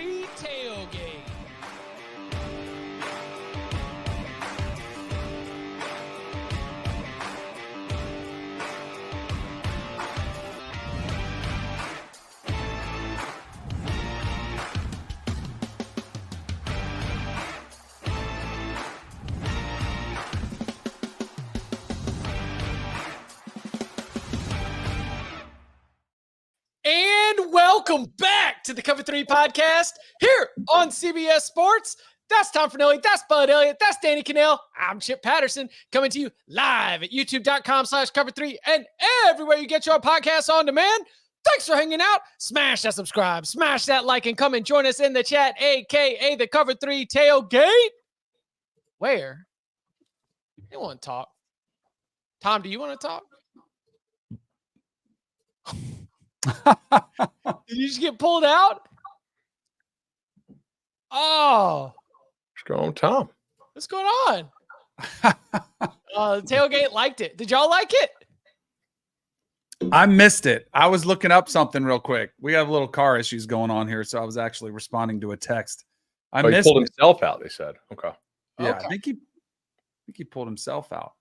3 tailgate. And welcome back to the Cover 3 podcast here on CBS Sports. That's Tom Fornelli. That's Bud Elliott. That's Danny Cannell. I'm Chip Patterson coming to you live at youtube.com/cover3 and everywhere you get your podcasts on demand. Thanks for hanging out. Smash that subscribe, smash that like, and come and join us in the chat, a.k.a. the Cover 3 tailgate. Where? You want to talk? Tom, do you want to talk? Did you just get pulled out? Oh. What's going on, Tom? What's going on? The tailgate liked it. Did y'all like it? I missed it. I was looking up something real quick. We have little car issues going on here, so I was actually responding to a text. I missed he pulled himself out, they said. Okay. Yeah, Okay. I think he pulled himself out.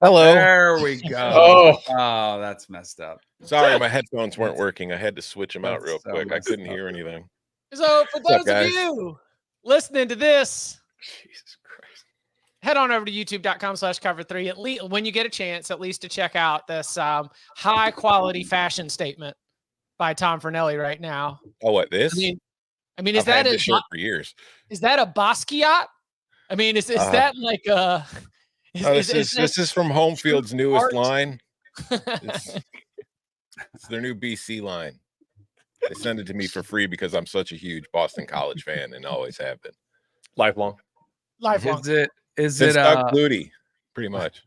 Hello. There we go. Oh, that's messed up. Sorry, my headphones weren't working. I had to switch them out real That's so quick. I messed couldn't up. hear anything. So for What's up, those of guys? you listening to this, Jesus Christ. head on over to youtube.com/cover3 at least when you get a chance, at least to check out this high quality fashion statement by Tom Fornelli right now. Oh, what, this? I mean, is I've that had this shirt for years. is that a Basquiat? I mean, is that like a This is from Homefield's newest art? line. It's their new BC line. They send it to me for free because I'm such a huge Boston College fan and always have been. Lifelong. lifelong? Is Since it Doug Flutie, pretty much.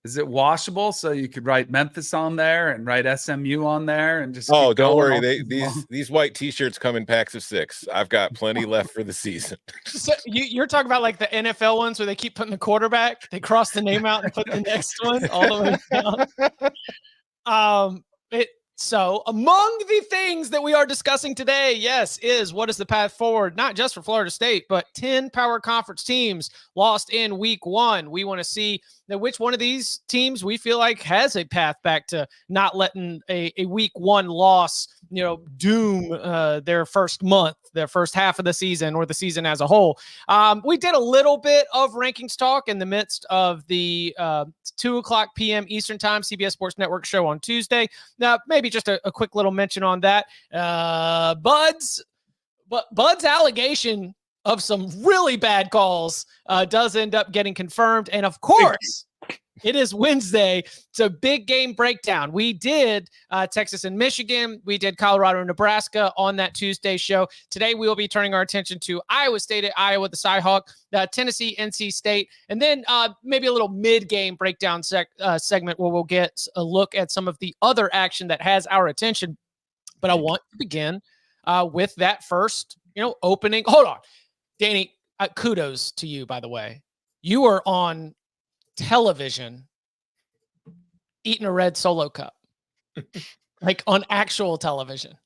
is it washable so you could write Memphis on there and write SMU on there and just Oh, keep don't going worry. all season long? These white t-shirts come in packs of 6. I've got plenty left for the season. So you're talking about like the NFL ones where they keep putting the quarterback, they cross the name out and put the next one all the way down. So among the things that we are discussing today, yes, is what is the path forward, not just for Florida State, but 10 power conference teams lost in week 1. We want to see which one of these teams we feel like has a path back to not letting a week 1 loss, doom their first month, their first half of the season or the season as a whole. We did a little bit of rankings talk in the midst of the 2:00 p.m. Eastern time CBS Sports Network show on Tuesday. Now, maybe just a quick little mention on that. Bud's allegation of some really bad calls does end up getting confirmed. And of course, it is Wednesday. It's a big game breakdown. We did Texas and Michigan. We did Colorado and Nebraska on that Tuesday show. Today, we will be turning our attention to Iowa State at Iowa, the Cyhawk, Tennessee, NC State, and then maybe a little mid-game breakdown segment where we'll get a look at some of the other action that has our attention. But I want to begin with that first, opening. Hold on. Danny, kudos to you, by the way. You are on television eating a red Solo cup, like on actual television.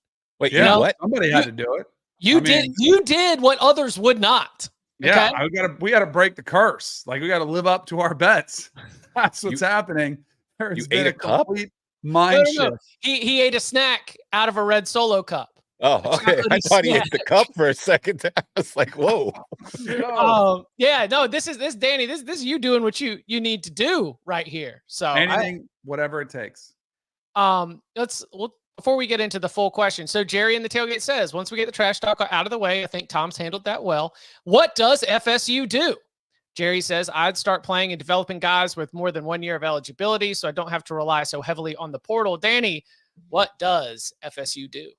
Wait, Yeah, what? somebody had to do it. You did what others would not. Yeah, Okay? we gotta break the curse. Like we gotta live up to our bets. That's what's happening. There's been ate a cup? complete mind No. shift. He ate a snack out of a red Solo cup. Oh, okay. I thought he snack. ate the cup for a second. I was like, whoa. This is Danny. This is you doing what you need to do right here. So Anything, whatever it takes. Before we get into the full question. So Jerry in the tailgate says, once we get the trash talk out of the way, I think Tom's handled that well. What does FSU do? Jerry says, I'd start playing and developing guys with more than 1 year of eligibility, so I don't have to rely so heavily on the portal. Danny, what does FSU do?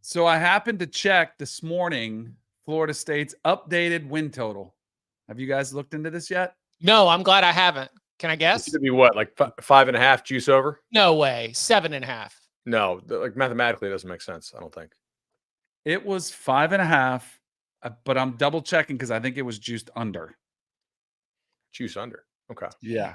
So I happened to check this morning Florida State's updated win total. Have you guys looked into this yet? No, I'm glad I haven't. Can I guess? It's going to be what, like 5.5 juice over? No way. 7.5. No, like mathematically, it doesn't make sense. I don't think. It was 5.5, but I'm double checking because I think it was juiced under. Juice under. Okay. Yeah.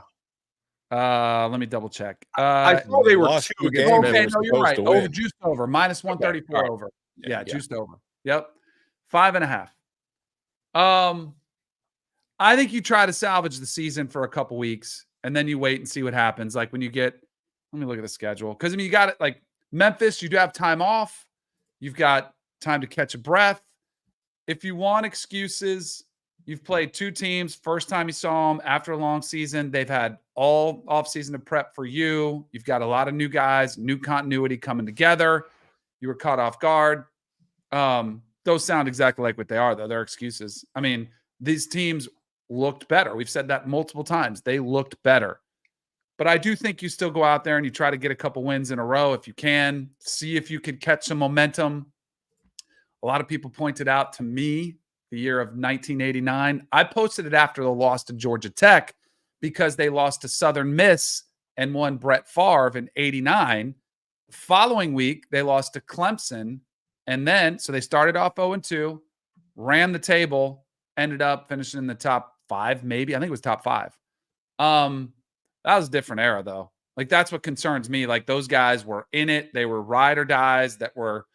Let me double check. I thought they were lost 2 two against games. Okay, Memphis. no, you're right. supposed to win. Over juiced over, minus 134 Okay, all right. over. Yeah, juiced over. Yep. 5.5. I think you try to salvage the season for a couple weeks and then you wait and see what happens. Like when you get, let me look at the schedule. Because I mean, you got it like Memphis, you do have time off. You've got time to catch a breath. If you want excuses, you've played 2 teams. First time you saw them after a long season, they've had all offseason to prep for you. You've got a lot of new guys, new continuity coming together. You were caught off guard. Those sound exactly like what they are, though. They're excuses. I mean, these teams looked better. We've said that multiple times. They looked better. But I do think you still go out there and you try to get a couple wins in a row if you can. See if you can catch some momentum. A lot of people pointed out to me the year of 1989. I posted it after the loss to Georgia Tech because they lost to Southern Miss and won Brett Favre in 89. The following week, they lost to Clemson. And then, so they started off 0-2, ran the table, ended up finishing in the top 5, maybe. I think it was top 5. That was a different era, though. Like, that's what concerns me. Like, those guys were in it. They were ride or dies that were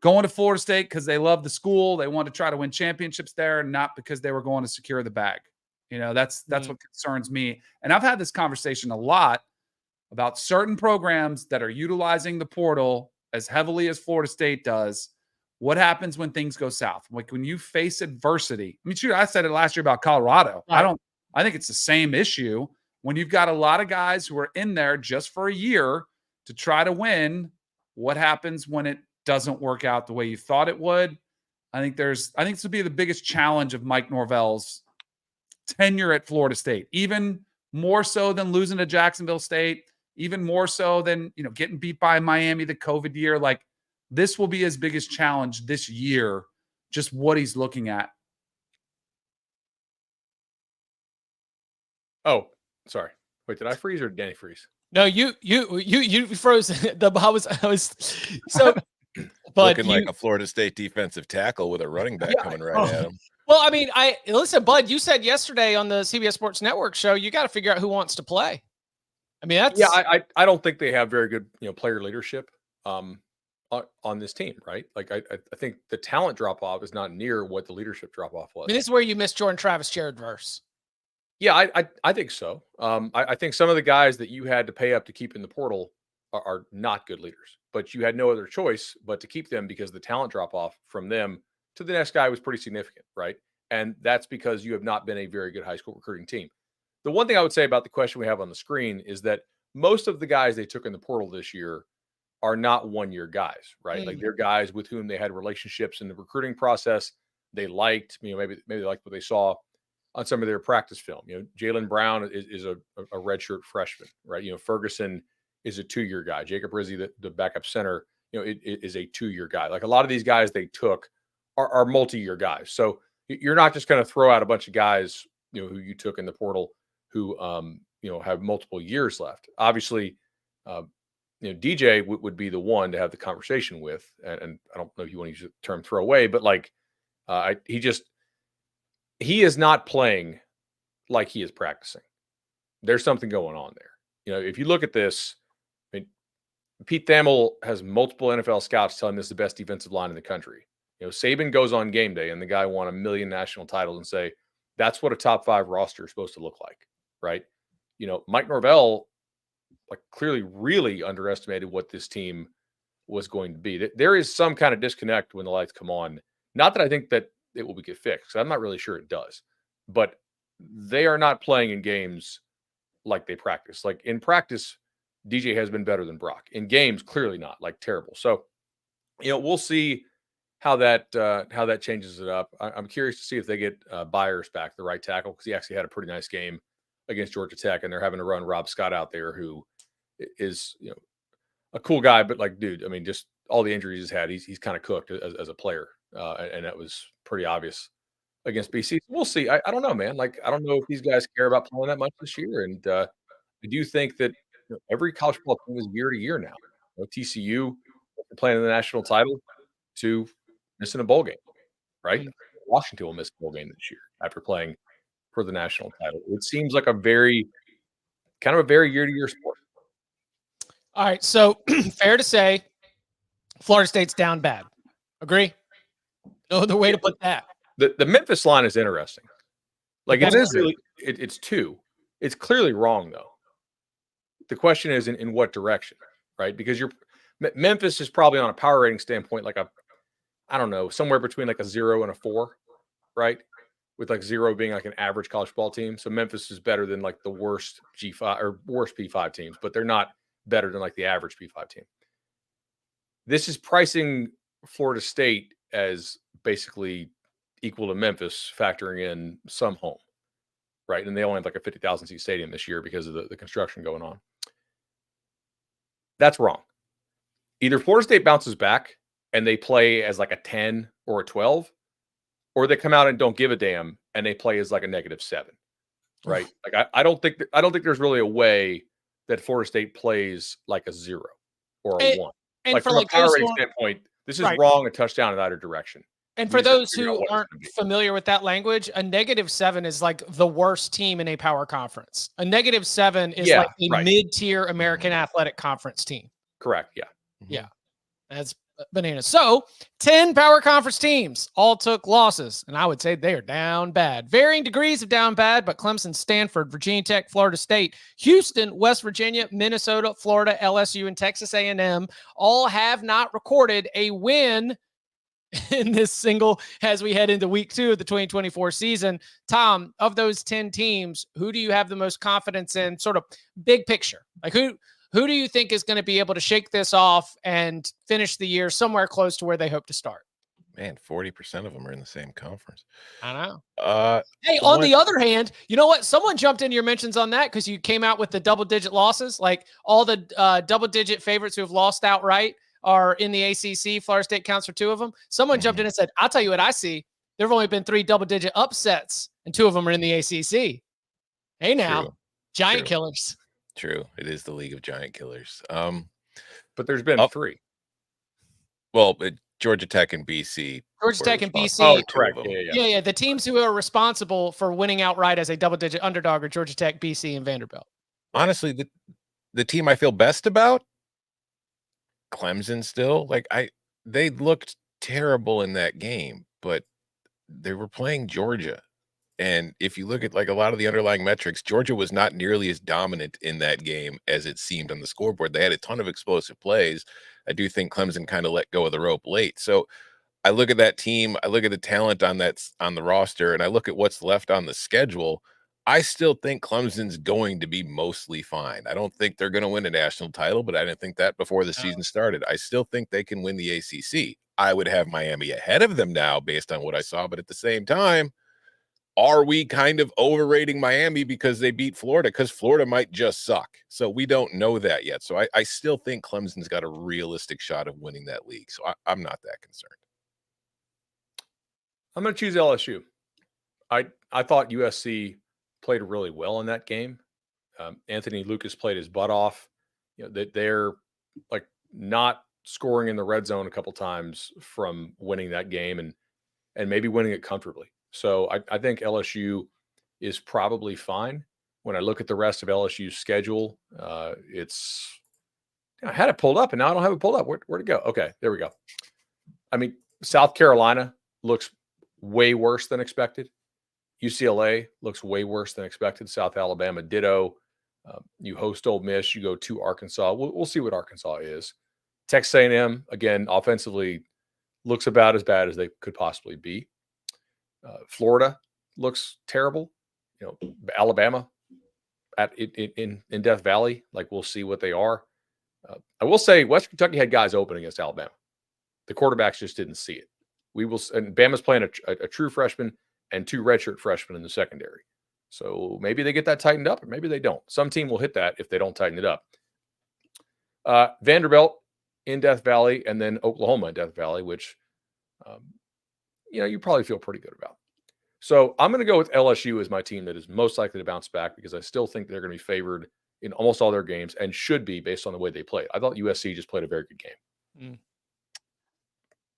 going to Florida State because they loved the school. They wanted to try to win championships there, not because they were going to secure the bag. You know, that's what concerns me. And I've had this conversation a lot about certain programs that are utilizing the portal as heavily as Florida State does. What happens when things go south? Like when you face adversity. I mean, shoot, I said it last year about Colorado. Right. I think it's the same issue when you've got a lot of guys who are in there just for a year to try to win. What happens when it doesn't work out the way you thought it would? I think this would be the biggest challenge of Mike Norvell's tenure at Florida State, even more so than losing to Jacksonville State, even more so than, you know, getting beat by Miami the COVID year. Like, this will be his biggest challenge this year, just what he's looking at. Oh, sorry. Wait, did I freeze or did Danny freeze? No, you froze. I was so. But looking like a Florida State defensive tackle with a running back coming right at him. Well, I mean, listen, Bud. You said yesterday on the CBS Sports Network show, you got to figure out who wants to play. I mean, that's I don't think they have very good, you know, player leadership on this team, right? Like I think the talent drop off is not near what the leadership drop off was. I mean, this is where you miss Jordan Travis Jared verse. Yeah, I think so. I think some of the guys that you had to pay up to keep in the portal are not good leaders, but you had no other choice but to keep them because the talent drop off from them to the next guy was pretty significant, right? And that's because you have not been a very good high school recruiting team. The one thing I would say about the question we have on the screen is that most of the guys they took in the portal this year are not one-year guys, right? Like they're guys with whom they had relationships in the recruiting process. They liked, you know, maybe they liked what they saw on some of their practice film. You know, Jalen Brown is a redshirt freshman, right? You know, Ferguson is a 2-year guy. Jacob Rizzi, the backup center, you know, it is a 2-year guy. Like a lot of these guys they took are multi-year guys. So you're not just going to throw out a bunch of guys, you know, who you took in the portal who, you know, have multiple years left. Obviously, you know, DJ would be the one to have the conversation with. And I don't know if you want to use the term throw away, but like he is not playing like he is practicing. There's something going on there. You know, if you look at this, I mean, Pete Thamel has multiple NFL scouts telling this is the best defensive line in the country. You know, Saban goes on game day and the guy won 1 million national titles and say, that's what a top 5 roster is supposed to look like. Right. You know, Mike Norvell, like clearly really underestimated what this team was going to be. There is some kind of disconnect when the lights come on. Not that I think that it will get fixed. I'm not really sure it does, but they are not playing in games like they practice. Like in practice, DJ has been better than Brock. In games, clearly not, like terrible. So, you know, we'll see how that changes it up. I'm curious to see if they get Byers back, the right tackle, because he actually had a pretty nice game against Georgia Tech, and they're having to run Rob Scott out there, who is, you know, a cool guy, but like, dude, I mean, just all the injuries he's had, he's kind of cooked as a player, and that was pretty obvious against BC. We'll see. I don't know, man. Like, I don't know if these guys care about playing that much this year, and I do think that, you know, every college football team is year to year now. You know, TCU playing in the national title to missing a bowl game, right? Washington will miss a bowl game this year after playing for the national title. It seems like a very year-to-year sport. All right, so fair to say, Florida State's down bad. Agree. No other way to put that. The Memphis line is interesting. Like What is it? It's 2. It's clearly wrong though. The question is in what direction, right? Because Memphis is probably on a power rating standpoint like I don't know, somewhere between like a 0 and a 4, right? With like 0 being like an average college football team. So Memphis is better than like the worst G5 or worst P5 teams, but they're not better than like the average P5 team. This is pricing Florida State as basically equal to Memphis, factoring in some home, right? And they only have like a 50,000 seat stadium this year because of the construction going on. That's wrong. Either Florida State bounces back and they play as like a 10 or a 12, or they come out and don't give a damn and they play as like a -7, right? Like I don't think there's really a way that Florida State plays like a 0 or a 1. And Like for from like a power those rating who standpoint, this is right. wrong a touchdown in either direction. And We for just have to those figure out who what it's aren't gonna be. familiar with that language, a -7 is like the worst team in a power conference. A -7 is Yeah, like a right. mid-tier American Athletic Conference team. Correct. Yeah. Yeah. That's bananas. So 10 power conference teams all took losses, and I would say they are down bad. Varying degrees of down bad, but Clemson, Stanford, Virginia Tech, Florida State, Houston, West Virginia, Minnesota, Florida, LSU, and Texas A&M all have not recorded a win in this single as we head into week 2 of the 2024 season. Tom, of those 10 teams, who do you have the most confidence in, sort of big picture? Like who do you think is going to be able to shake this off and finish the year somewhere close to where they hope to start? Man, 40% of them are in the same conference. I know. Hey, The on one- the other hand, you know what? Someone jumped into your mentions on that because you came out with the double-digit losses. Like all the double-digit favorites who have lost outright are in the ACC. Florida State counts for 2 of them. Someone jumped in and said, I'll tell you what I see. There have only been 3 double-digit upsets, and 2 of them are in the ACC. Hey now, True. giant True. killers. True. It is the League of Giant Killers. But there's been 3. Well, Georgia Tech and BC. Georgia were Tech and responsible BC. for 2 of them. Yeah. The teams who are responsible for winning outright as a double-digit underdog are Georgia Tech, BC, and Vanderbilt. Honestly, the team I feel best about, Clemson still. Like they looked terrible in that game, but they were playing Georgia. And if you look at like a lot of the underlying metrics, Georgia was not nearly as dominant in that game as it seemed on the scoreboard. They had a ton of explosive plays. I do think Clemson kind of let go of the rope late. So I look at that team, I look at the talent on the roster, and I look at what's left on the schedule. I still think Clemson's going to be mostly fine. I don't think they're going to win a national title, but I didn't think that before the season started. I still think they can win the ACC. I would have Miami ahead of them now based on what I saw, but at the same time, are we kind of overrating Miami because they beat Florida? Because Florida might just suck. So we don't know that yet. So I still think Clemson's got a realistic shot of winning that league. So I'm not that concerned. I'm going to choose LSU. I thought USC played really well in that game. Anthony Lucas played his butt off. You know, they're like not scoring in the red zone a couple times from winning that game and maybe winning it comfortably. So I think LSU is probably fine. When I look at the rest of LSU's schedule, I had it pulled up and now I don't have it pulled up. Where'd it go? Okay, there we go. I mean, South Carolina looks way worse than expected. UCLA looks way worse than expected. South Alabama, ditto. You host Ole Miss. You go to Arkansas. We'll see what Arkansas is. Texas A&M, again, offensively looks about as bad as they could possibly be. Florida looks terrible. You know, Alabama in Death Valley, like we'll see what they are. I will say West Kentucky had guys open against Alabama. The quarterbacks just didn't see it. And Bama's playing a true freshman and 2 redshirt freshmen in the secondary. So maybe they get that tightened up or maybe they don't. Some team will hit that if they don't tighten it up. Vanderbilt in Death Valley and then Oklahoma in Death Valley, which, you probably feel pretty good about. So I'm going to go with LSU as my team that is most likely to bounce back because I still think they're going to be favored in almost all their games and should be based on the way they played. I thought USC just played a very good game.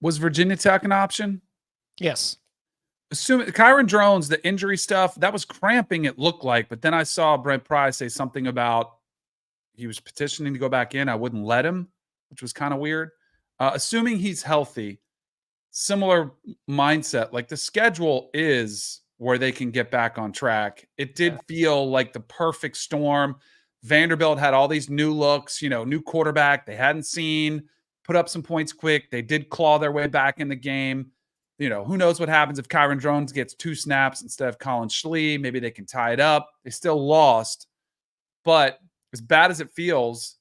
Was Virginia Tech an option? Yes. Assuming Kyron Drones, the injury stuff, that was cramping, it looked like. But then I saw Brent Pry say something about he was petitioning to go back in. I wouldn't let him, which was kind of weird. Assuming he's healthy, similar mindset. Like the schedule is where they can get back on track. It did feel like the perfect storm. Vanderbilt had all these new looks, new quarterback they hadn't seen, put up some points quick. They did claw their way back in the game. Who knows what happens if Kyron Drones gets 2 snaps instead of Colin Schlee. Maybe they can tie it up. They still lost. But as bad as it feels,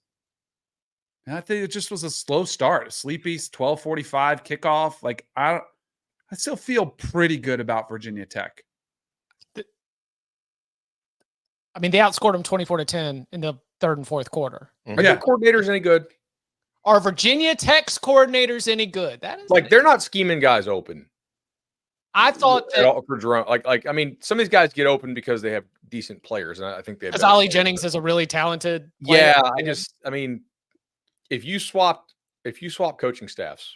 I think it just was a slow start. A sleepy 12:45 kickoff. Like I still feel pretty good about Virginia Tech. I mean, they outscored them 24-10 in the third and fourth quarter. Are their coordinators any good? Are Virginia Tech's coordinators any good? That is Like they're not scheming guys open. I thought that for Jerome, I mean, some of these guys get open because they have decent players, and I think they have. Because Ollie Jennings is a really talented player. Yeah, I mean, if you swap coaching staffs,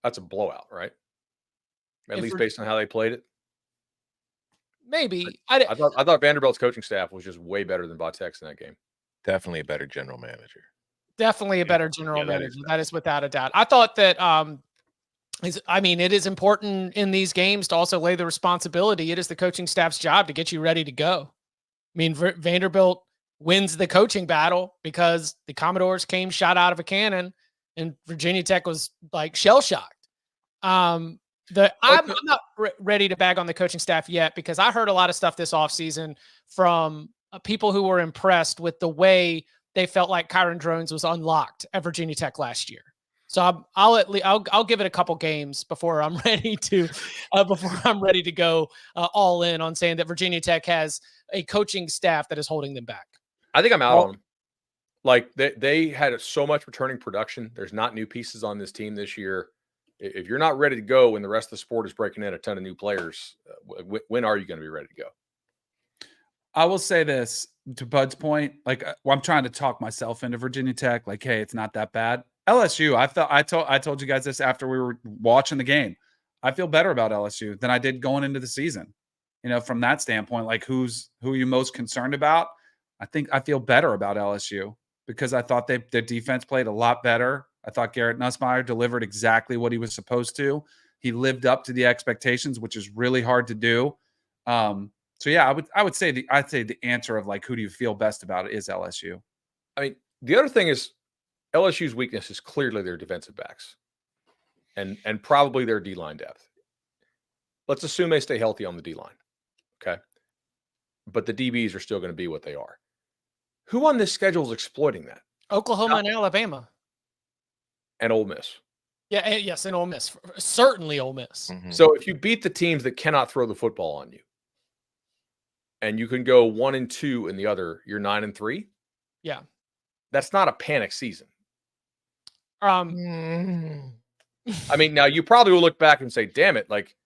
that's a blowout, right? At least based on how they played it. Maybe I thought Vanderbilt's coaching staff was just way better than Vatek's in that game. Definitely a better general manager. Definitely a better general manager. That is without a doubt. I thought that it is important in these games to also lay the responsibility. It is the coaching staff's job to get you ready to go. I mean, Vanderbilt wins the coaching battle because the Commodores came shot out of a cannon and Virginia Tech was like shell shocked. I'm not ready to bag on the coaching staff yet because I heard a lot of stuff this offseason from people who were impressed with the way they felt like Kyron Drones was unlocked at Virginia Tech last year. So I'll give it a couple games before I'm ready to go all in on saying that Virginia Tech has a coaching staff that is holding them back. I think I'm out on them. Like they had so much returning production. There's not new pieces on this team this year. If you're not ready to go when the rest of the sport is breaking in a ton of new players, when are you going to be ready to go? I will say this to Bud's point. Like I'm trying to talk myself into Virginia Tech. Like, hey, it's not that bad. LSU, I told you guys this after we were watching the game. I feel better about LSU than I did going into the season. From that standpoint, like who are you most concerned about? I think I feel better about LSU because I thought their defense played a lot better. I thought Garrett Nussmeier delivered exactly what he was supposed to. He lived up to the expectations, which is really hard to do. So yeah, I'd say the answer of like who do you feel best about is LSU. I mean, the other thing is LSU's weakness is clearly their defensive backs and probably their D-line depth. Let's assume they stay healthy on the D-line. Okay. But the DBs are still going to be what they are. Who on this schedule is exploiting that? Oklahoma and Alabama. And Ole Miss. Yeah, yes, and Ole Miss. Certainly Ole Miss. Mm-hmm. So if you beat the teams that cannot throw the football on you, and you can go 1-2 in the other, you're 9-3. Yeah. That's not a panic season. I mean, now you probably will look back and say, damn it, like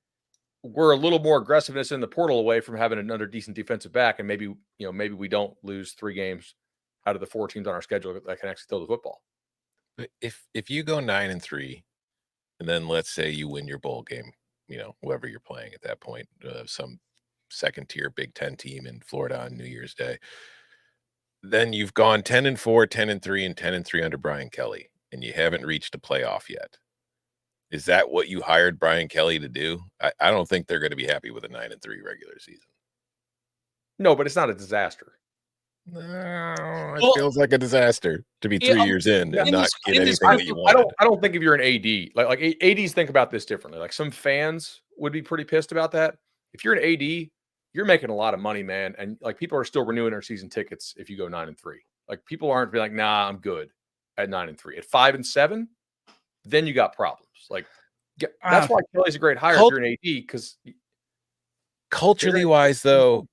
we're a little more aggressiveness in the portal away from having another decent defensive back. And maybe we don't lose 3 games out of the 4 teams on our schedule that can actually throw the football. But if you go 9-3, and then let's say you win your bowl game, whoever you're playing at that point, some second-tier Big Ten team in Florida on New Year's Day, then you've gone 10-4, 10-3, and 10-3 under Brian Kelly, and you haven't reached a playoff yet. Is that what you hired Brian Kelly to do? I don't think they're going to be happy with a 9-3 regular season. No, but it's not a disaster. No, it feels like a disaster to be 3 years in and not get anything that you want. I don't think if you're an AD, like ADs think about this differently. Like some fans would be pretty pissed about that. If you're an AD, you're making a lot of money, man. And like people are still renewing their season tickets if you go 9-3. Like people aren't be like, nah, I'm good at 9-3. At 5-7, then you got problems. Like that's why Kelly's a great hire if you're an AD, because culturally wise, though,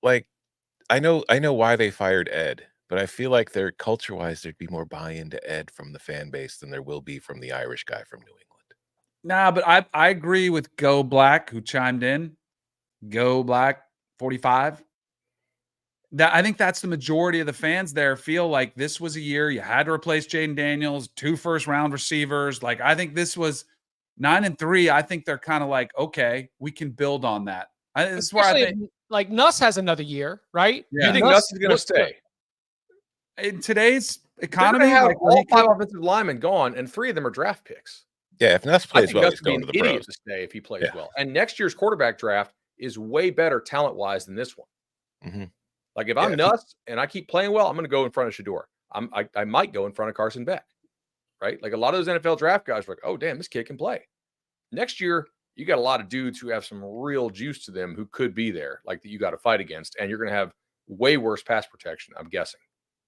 like I know why they fired Ed, but I feel like they're culture-wise, there'd be more buy-in to Ed from the fan base than there will be from the Irish guy from New England. Nah, but I agree with Go Black, who chimed in. Go Black 45. I think that's the majority of the fans there feel like this was a year you had to replace Jaden Daniels, 2 first-round receivers. Like I think this was 9-3. I think they're kind of like, okay, we can build on that. This is where I think like Nuss has another year, right? Yeah. You think Nuss is going to stay? In today's economy, have like all 5 offensive linemen gone, and 3 of them are draft picks. Yeah, if Nuss I plays think well, Nuss he's would be going an to the idiot pros. to stay if he plays Yeah. well. And next year's quarterback draft is way better talent-wise than this one. Mhm. Like if Yeah, I'm if he- Nuss and I keep playing well, I'm going to go in front of Shador. I might go in front of Carson Beck, right? Like a lot of those NFL draft guys are like, oh, damn, this kid can play. Next year, you got a lot of dudes who have some real juice to them who could be there, like that you got to fight against, and you're going to have way worse pass protection, I'm guessing.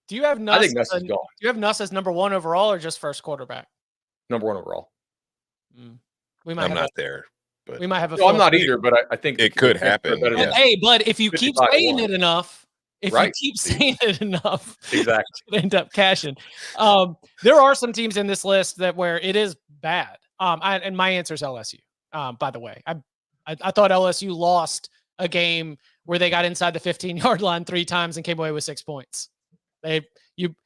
Do you have Nuss? I think Nuss is do gone. you have Nuss as number 1 overall or just first quarterback? Number 1 overall. We might I'm have not there, but we might have a. No, I'm not either, but I think it the could chances are happen, better than yeah. Hey, but if you keep 55 to saying 1. it enough, if Right. you keep saying it enough, Exactly. you end up cashing. There are some teams in this list that where it is bad. And my answer is LSU. By the way, I thought LSU lost a game where they got inside the 15-yard line 3 times and came away with 6 points. And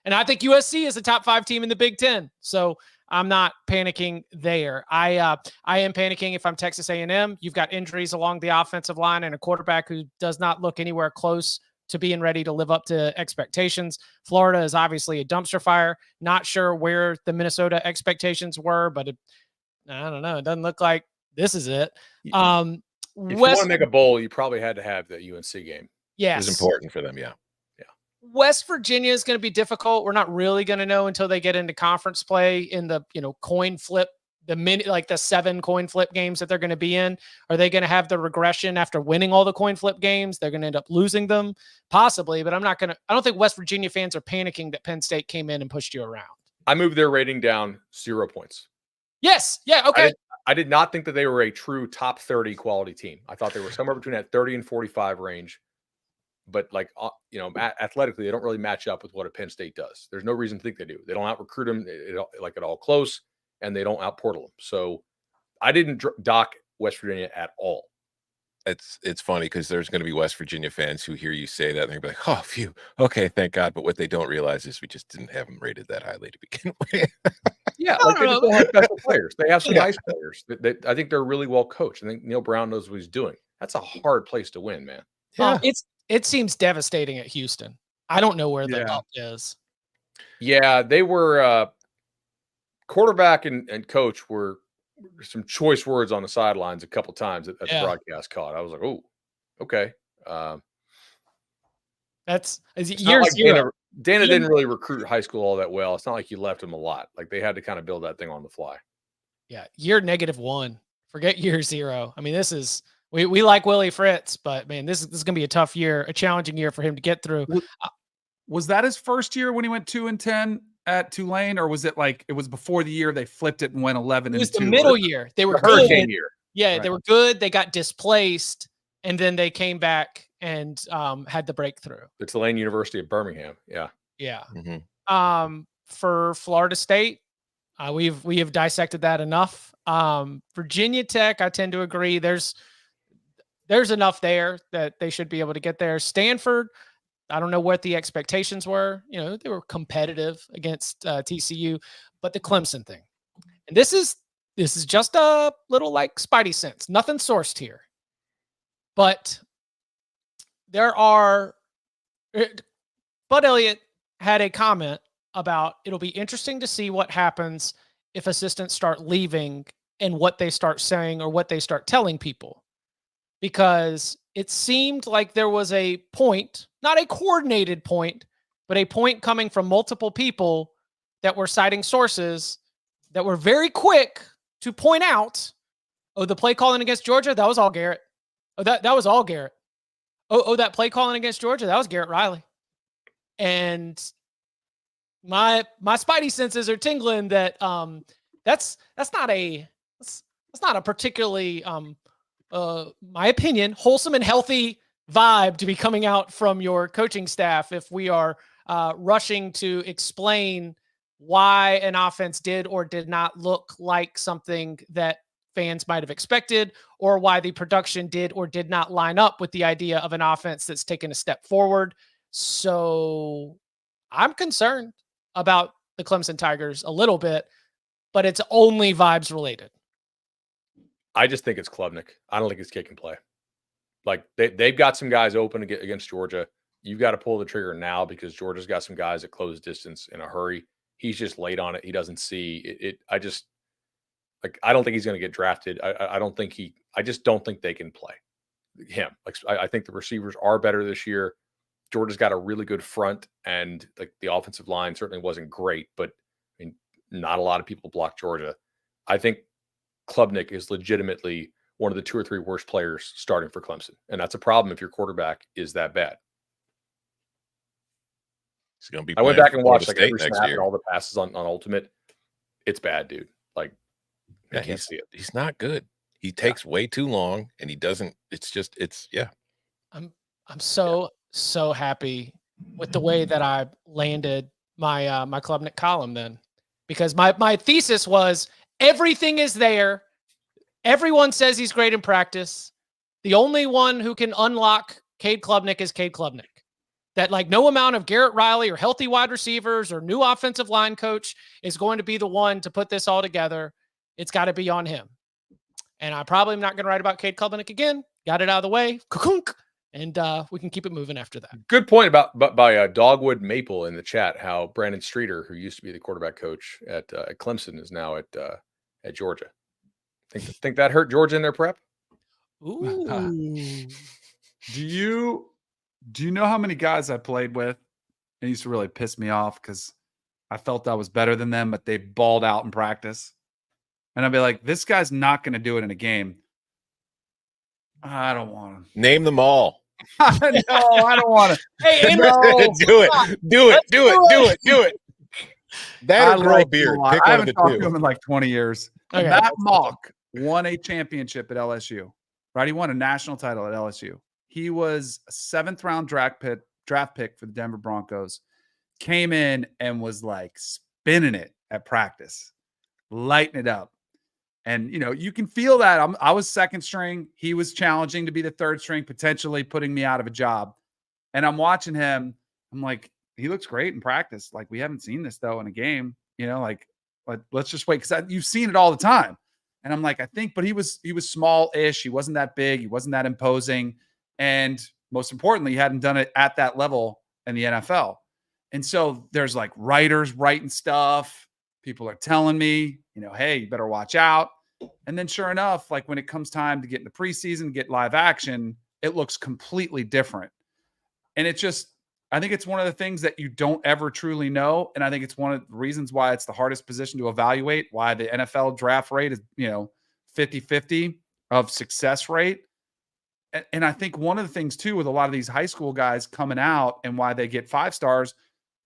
I think USC is a top 5 team in the Big Ten. So I'm not panicking there. I am panicking if I'm Texas A&M. You've got injuries along the offensive line and a quarterback who does not look anywhere close to being ready to live up to expectations. Florida is obviously a dumpster fire. Not sure where the Minnesota expectations were, but I don't know. It doesn't look like this is it. If you want to make a bowl, you probably had to have the UNC game. Yes. It's important for them, yeah. West Virginia is going to be difficult. We're not really going to know until they get into conference play in the, coin flip, the 7 coin flip games that they're going to be in. Are they going to have the regression after winning all the coin flip games? They're going to end up losing them possibly, but I don't think West Virginia fans are panicking that Penn State came in and pushed you around. I moved their rating down 0 points. Yes. Yeah. Okay. I did not think that they were a true top 30 quality team. I thought they were somewhere between that 30 and 45 range. But athletically, they don't really match up with what a Penn State does. There's no reason to think they do. They don't out-recruit them at all close, and they don't out-portal them. So I didn't dock West Virginia at all. It's funny because there's going to be West Virginia fans who hear you say that and they're going to be like, oh, phew, okay, thank God. But what they don't realize is we just didn't have them rated that highly to begin with. Yeah, they just don't have special players. They have some nice players. I think they're really well coached. I think Neil Brown knows what he's doing. That's a hard place to win, man. Yeah. It seems devastating at Houston. I don't know where the up is. Yeah, they were quarterback and coach were some choice words on the sidelines a couple times that the broadcast caught. I was like, oh, okay. That's years like Dana didn't really recruit high school all that well. It's not like he left him a lot. Like they had to kind of build that thing on the fly. Yeah, year -1. Forget year 0. I mean, this is we like Willie Fritz, but man, this is going to be a tough year, a challenging year for him to get through. Was that his first year when he went 2-10 at Tulane, or was it like it was before the year they flipped it and went 11-2? It was the middle year. They were the hurricane year. Yeah, right. They were good. They got displaced, and then they came back and had the breakthrough. The Tulane University of Birmingham. Yeah. Yeah. Mm-hmm. For Florida State, we have dissected that enough. Virginia Tech, I tend to agree. There's enough there that they should be able to get there. Stanford, I don't know what the expectations were. They were competitive against TCU, but the Clemson thing, and this is just a little like Spidey sense, nothing sourced here, but there are. Bud Elliott had a comment about it'll be interesting to see what happens if assistants start leaving and what they start saying or what they start telling people. Because it seemed like there was a point, not a coordinated point, but a point coming from multiple people that were citing sources that were very quick to point out, oh, the play calling against Georgia, that was all Garrett. Oh, that was all Garrett. Oh, that play calling against Georgia, that was Garrett Riley. And my spidey senses are tingling that that's not a particularly my opinion, wholesome and healthy vibe to be coming out from your coaching staff if we are rushing to explain why an offense did or did not look like something that fans might have expected, or why the production did or did not line up with the idea of an offense that's taken a step forward. So I'm concerned about the Clemson Tigers a little bit, but it's only vibes related. I just think it's Klubnik. I don't think it's kick and play. Like they've got some guys open against Georgia. You've got to pull the trigger now because Georgia's got some guys at close distance in a hurry. He's just late on it. He doesn't see it. Like, I don't think he's going to get drafted. I just don't think they can play him. Like, I think the receivers are better this year. Georgia's got a really good front, and like the offensive line certainly wasn't great, but I mean, not a lot of people block Georgia. I think Klubnik is legitimately one of the 2 or 3 worst players starting for Clemson. And that's a problem if your quarterback is that bad. He's going to be. I went playing back for and Florida watched like State every next snap year. and all the passes on Ultimate. It's bad, dude. Like, I Yeah, can't see it. he's not good. He takes way too long, and he doesn't. I'm so happy with the way that I landed my my Klubnik column then, because my thesis was everything is there. Everyone says he's great in practice. The only one who can unlock Cade Klubnik is Cade Klubnik. That like no amount of Garrett Riley or healthy wide receivers or new offensive line coach is going to be the one to put this all together. It's got to be on him. And I probably am not going to write about Cade Klubnik again. Got it out of the way. Ka-kunk. And we can keep it moving after that. Good point by Dogwood Maple in the chat. How Brandon Streeter, who used to be the quarterback coach at Clemson, is now at Georgia. Think that hurt Georgia in their prep? Ooh. Do you know how many guys I played with? It used to really piss me off because I felt I was better than them, but they balled out in practice. And I'd be like, this guy's not going to do it in a game. I don't want him. Name them all. No, I don't want to. Hey, No. Do it. That or grow a beard. Pick I one of haven't the talked to two. him in like 20 years. Okay. Matt Mock won a championship at LSU, right? He won a national title at LSU. He was a 7th round draft pick for the Denver Broncos. Came in and was like spinning it at practice, lighting it up. And, you know, you can feel that. I was 2nd string. He was challenging to be the 3rd string, potentially putting me out of a job. And I'm watching him. I'm like, he looks great in practice. Like, we haven't seen this, though, in a game. You know, like let's just wait, because you've seen it all the time. And I'm like, but he was small-ish. He wasn't that big. He wasn't that imposing. And most importantly, he hadn't done it at that level in the NFL. And so there's like writers writing stuff. People are telling me, you know, hey, you better watch out. And then sure enough, like when it comes time to get in the preseason, get live action, it looks completely different. And it just, I think it's one of the things that you don't ever truly know. And I think it's one of the reasons why it's the hardest position to evaluate, why the NFL draft rate is, you know, 50-50 of success rate. And I think one of the things too, with a lot of these high school guys coming out and why they get 5 stars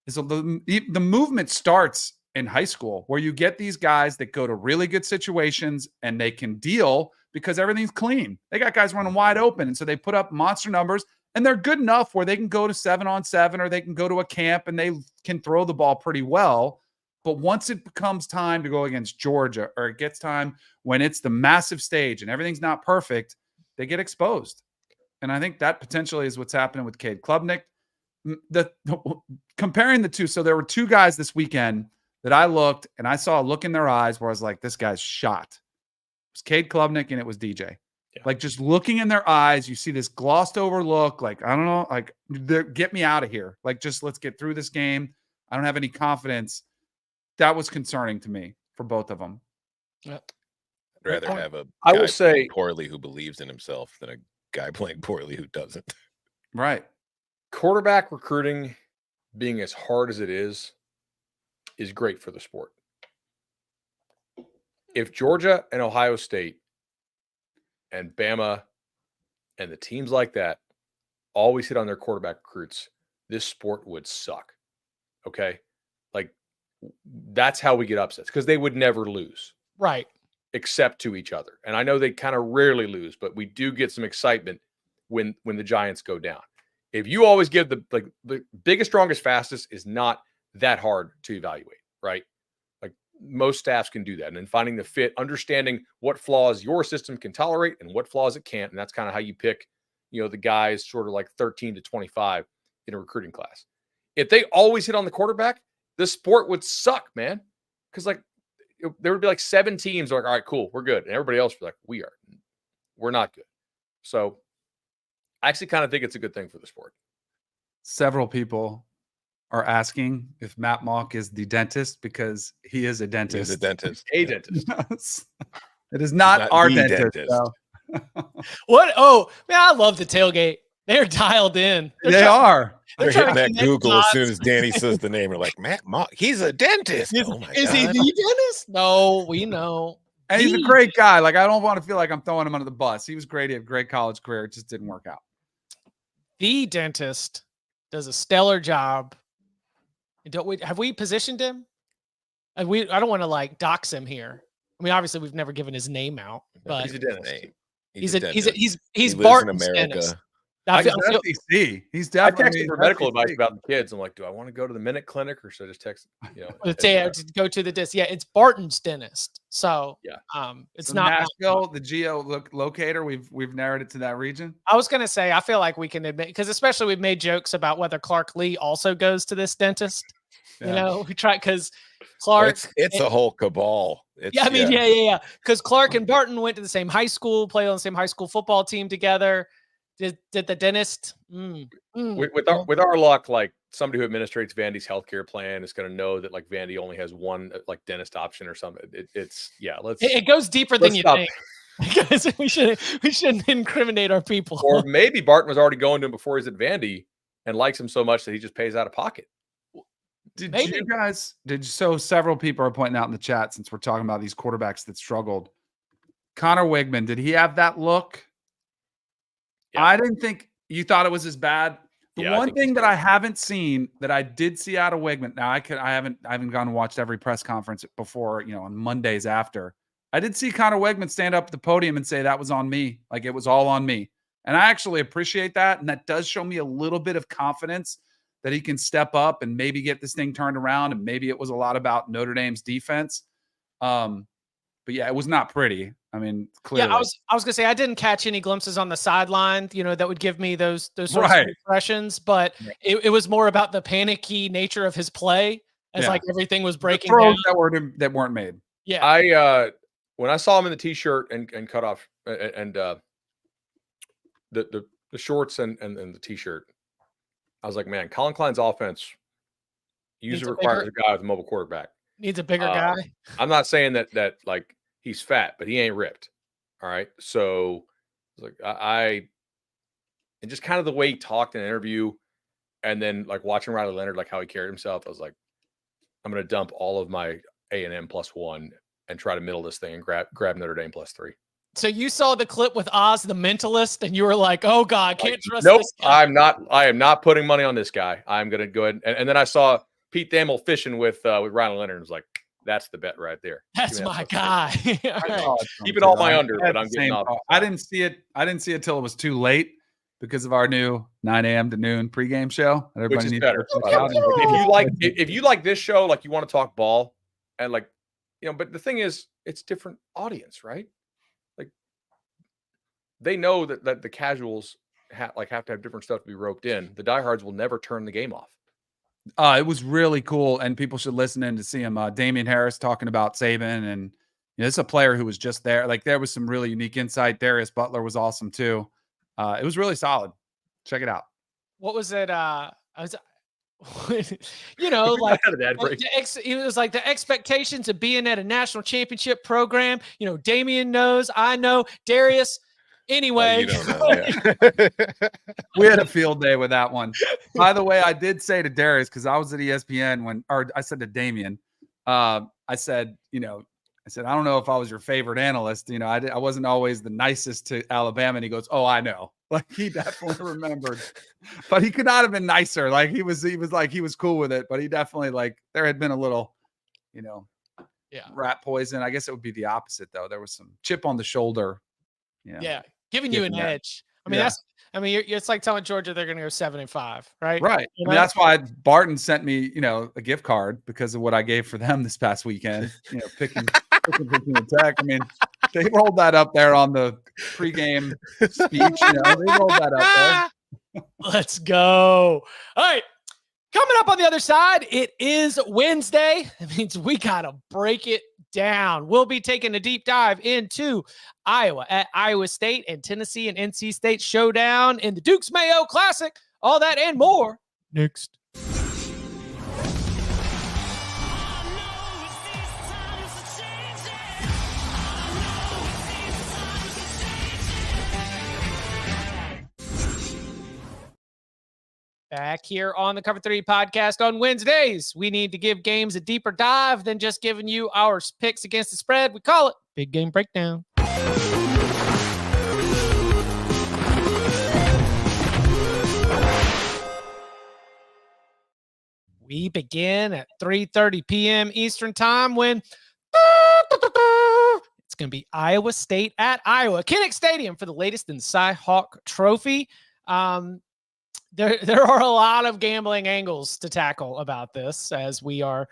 is the movement starts in high school, where you get these guys that go to really good situations and they can deal because everything's clean. They got guys running wide open. And so they put up monster numbers, and they're good enough where they can go to 7-on-7, or they can go to a camp and they can throw the ball pretty well. But once it becomes time to go against Georgia, or it gets time when it's the massive stage and everything's not perfect, they get exposed. And I think that potentially is what's happening with Cade Klubnik. Comparing the two. So there were 2 guys this weekend that I looked and I saw a look in their eyes where I was like, this guy's shot. It was Cade Klubnik and it was DJ. Yeah. Like, just looking in their eyes, you see this glossed over look. Like, I don't know, like, get me out of here. Like, just let's get through this game. I don't have any confidence. That was concerning to me for both of them. I'd rather have a I guy will say playing poorly who believes in himself than a guy playing poorly who doesn't. Right. Quarterback recruiting being as hard as it is great for the sport. If Georgia and Ohio State and Bama and the teams like that always hit on their quarterback recruits, this sport would suck. Okay? Like, that's how we get upsets, because they would never lose. Right. Except to each other. And I know they kind of rarely lose, but we do get some excitement when the Giants go down. If you always give the biggest, strongest, fastest is not that hard to evaluate, right? Like, most staffs can do that. And then finding the fit, understanding what flaws your system can tolerate and what flaws it can't. And that's kind of how you pick, you know, the guys sort of like 13 to 25 in a recruiting class. If they always hit on the quarterback, the sport would suck, man. Because like, there would be like 7 teams like, all right, cool, we're good. And everybody else would be like, we're not good. So I actually kind of think it's a good thing for the sport. Several people are asking if Matt Monk is the dentist because he is a dentist. He's a dentist. A dentist. It is not our the dentist. though. What? Oh, man, I love the tailgate. They're dialed in. They are. They're trying hitting to that connect Google as dots. soon as Danny says the name. They're like, Matt Mock, he's a dentist. Oh my Is he God. the dentist? No, we know. And he's a The- great guy. Like, I don't want to feel like I'm throwing him under the bus. He was great. He had a great college career. It just didn't work out. The dentist does a stellar job. Have we positioned him? I don't want to like dox him here. I mean, obviously we've never given his name out, but He's a dentist. he's dentist. he's He lives in Barton's America. dentist. I I feel, SEC. He's I definitely texted for medical SEC. advice about the kids. I'm like, do I want to go to the Minute Clinic or should I just text? to go to the dentist. Yeah, it's Barton's dentist. So Yeah. It's So not Nashville, the locator. We've narrowed it to that region. I was gonna say I feel like we can admit because especially we've made jokes about whether Clark Lee also goes to this dentist. Yeah. You know, we try because Clark. It's a whole cabal. Yeah, I mean, yeah. Because Clark and Barton went to the same high school, played on the same high school football team together. Did the dentist? With our luck, like somebody who administrates Vandy's healthcare plan is going to know that like Vandy only has one like dentist option or something. It goes deeper than you think. Because we shouldn't incriminate our people. Or maybe Barton was already going to him before he's at Vandy and likes him so much that he just pays out of pocket. You guys so several people are pointing out in the chat since we're talking about these quarterbacks that struggled. Connor Wigman, did he have that look? Yeah. I didn't think you thought it was as bad. The one thing that I haven't seen that I did see out of Wigman. Now I haven't gone and watched every press conference before, on Mondays after. I did see Connor Wigman stand up at the podium and say that was on me. Like it was all on me. And I actually appreciate that. And that does show me a little bit of confidence that he can step up and maybe get this thing turned around. And maybe it was a lot about Notre Dame's defense. But yeah, it was not pretty. I mean, clearly. Yeah, I was gonna say I didn't catch any glimpses on the sideline, that would give me those sorts of impressions, but it was more about the panicky nature of his play as like everything was breaking down. That weren't made. Yeah. I when I saw him in the t-shirt and cut off and the shorts and the t-shirt, I was like, man, Colin Klein's offense usually requires a guy with a mobile quarterback. Needs a bigger guy. I'm not saying that like he's fat, but he ain't ripped. All right. So like and just kind of the way he talked in an interview and then like watching Riley Leonard, like how he carried himself, I was like, I'm going to dump all of my A&M +1 and try to middle this thing and grab Notre Dame +3. So you saw the clip with Oz, the mentalist, and you were like, oh God, can't trust nope, this guy. I am not putting money on this guy. I'm going to go ahead. And then I saw Pete Thamel fishing with Riley Leonard and was like, that's the bet right there. That's my guy. Keep it all my under, but I'm getting off. I didn't see it till it was too late because of our new 9 a.m. to noon pregame show. Which is better. If you like this show, like you want to talk ball and like, but the thing is, it's different audience, right? Like they know that the casuals have to have different stuff to be roped in. The diehards will never turn the game off. It was really cool, and people should listen in to see him. Damian Harris talking about Saban, and this is a player who was just there. Like there was some really unique insight. Darius Butler was awesome too. It was really solid. Check it out. What was it? Like it was like the expectations of being at a national championship program. Damian knows, I know, Darius. Anyway, you don't know, we had a field day with that one. By the way, I did say to Darius, because I was at ESPN I said to Damien, I said, I don't know if I was your favorite analyst. I wasn't always the nicest to Alabama. And he goes, oh, I know. Like he definitely remembered, but he could not have been nicer. Like he was cool with it, but he definitely there had been a little, rat poison. I guess it would be the opposite though. There was some chip on the shoulder. Yeah. Giving you an edge. I mean, it's like telling Georgia they're going to go 7-5, right? Right. I mean, that's why Barton sent me, a gift card because of what I gave for them this past weekend. Picking Tech. I mean, they rolled that up there on the pregame speech. They rolled that up there. Let's go. All right. Coming up on the other side, it is Wednesday. That means we got to break it down. We'll be taking a deep dive into Iowa at Iowa State and Tennessee and NC State showdown in the Dukes Mayo Classic. All that and more next. Back here on the Cover 3 podcast on Wednesdays. We need to give games a deeper dive than just giving you our picks against the spread. We call it Big Game Breakdown. We begin at 3:30 p.m. Eastern time when it's going to be Iowa State at Iowa. Kinnick Stadium for the latest in the Cy-Hawk Trophy. There are a lot of gambling angles to tackle about this as we are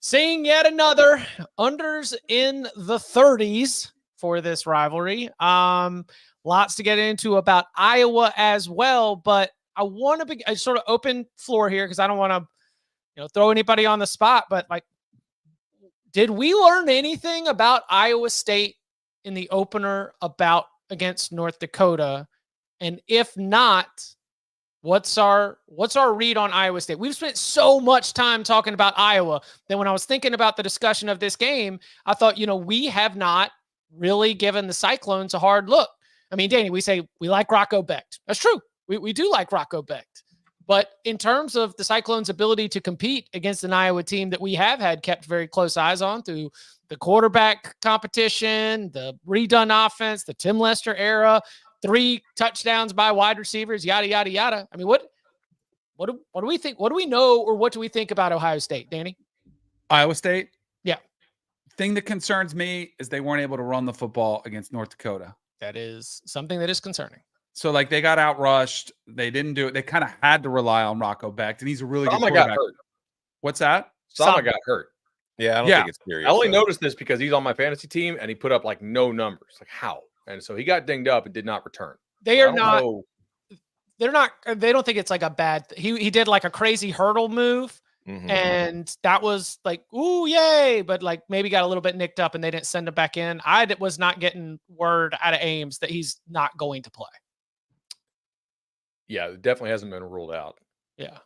seeing yet another unders in the 30s for this rivalry. Lots to get into about Iowa as well, but I want to be a sort of open floor here because I don't want to throw anybody on the spot, but like, did we learn anything about Iowa State in the opener against North Dakota? And if not, what's our read on Iowa State? We've spent so much time talking about Iowa that when I was thinking about the discussion of this game, I thought, we have not really given the Cyclones a hard look. I mean, Danny, we say we like Rocco Becht. That's true. We do like Rocco Becht. But in terms of the Cyclones' ability to compete against an Iowa team that we have had kept very close eyes on through the quarterback competition, the redone offense, the Tim Lester era, 3 touchdowns by wide receivers, yada, yada, yada. I mean, what do we think? What do we know, or what do we think about Ohio State, Danny? Iowa State? Yeah. Thing that concerns me is they weren't able to run the football against North Dakota. That is something that is concerning. So, they got outrushed. They didn't do it. They kind of had to rely on Rocco Becht, and he's a really good quarterback. Got hurt. What's that? Sama got hurt. Yeah, I don't think it's serious. I only noticed this because he's on my fantasy team, and he put up no numbers. Like, how? And so he got dinged up and did not return. They are not. They're not. They don't think it's like a bad. He did like a crazy hurdle move, and that was like, ooh, yay! But maybe got a little bit nicked up, and they didn't send him back in. I was not getting word out of Ames that he's not going to play. Yeah, it definitely hasn't been ruled out. Yeah,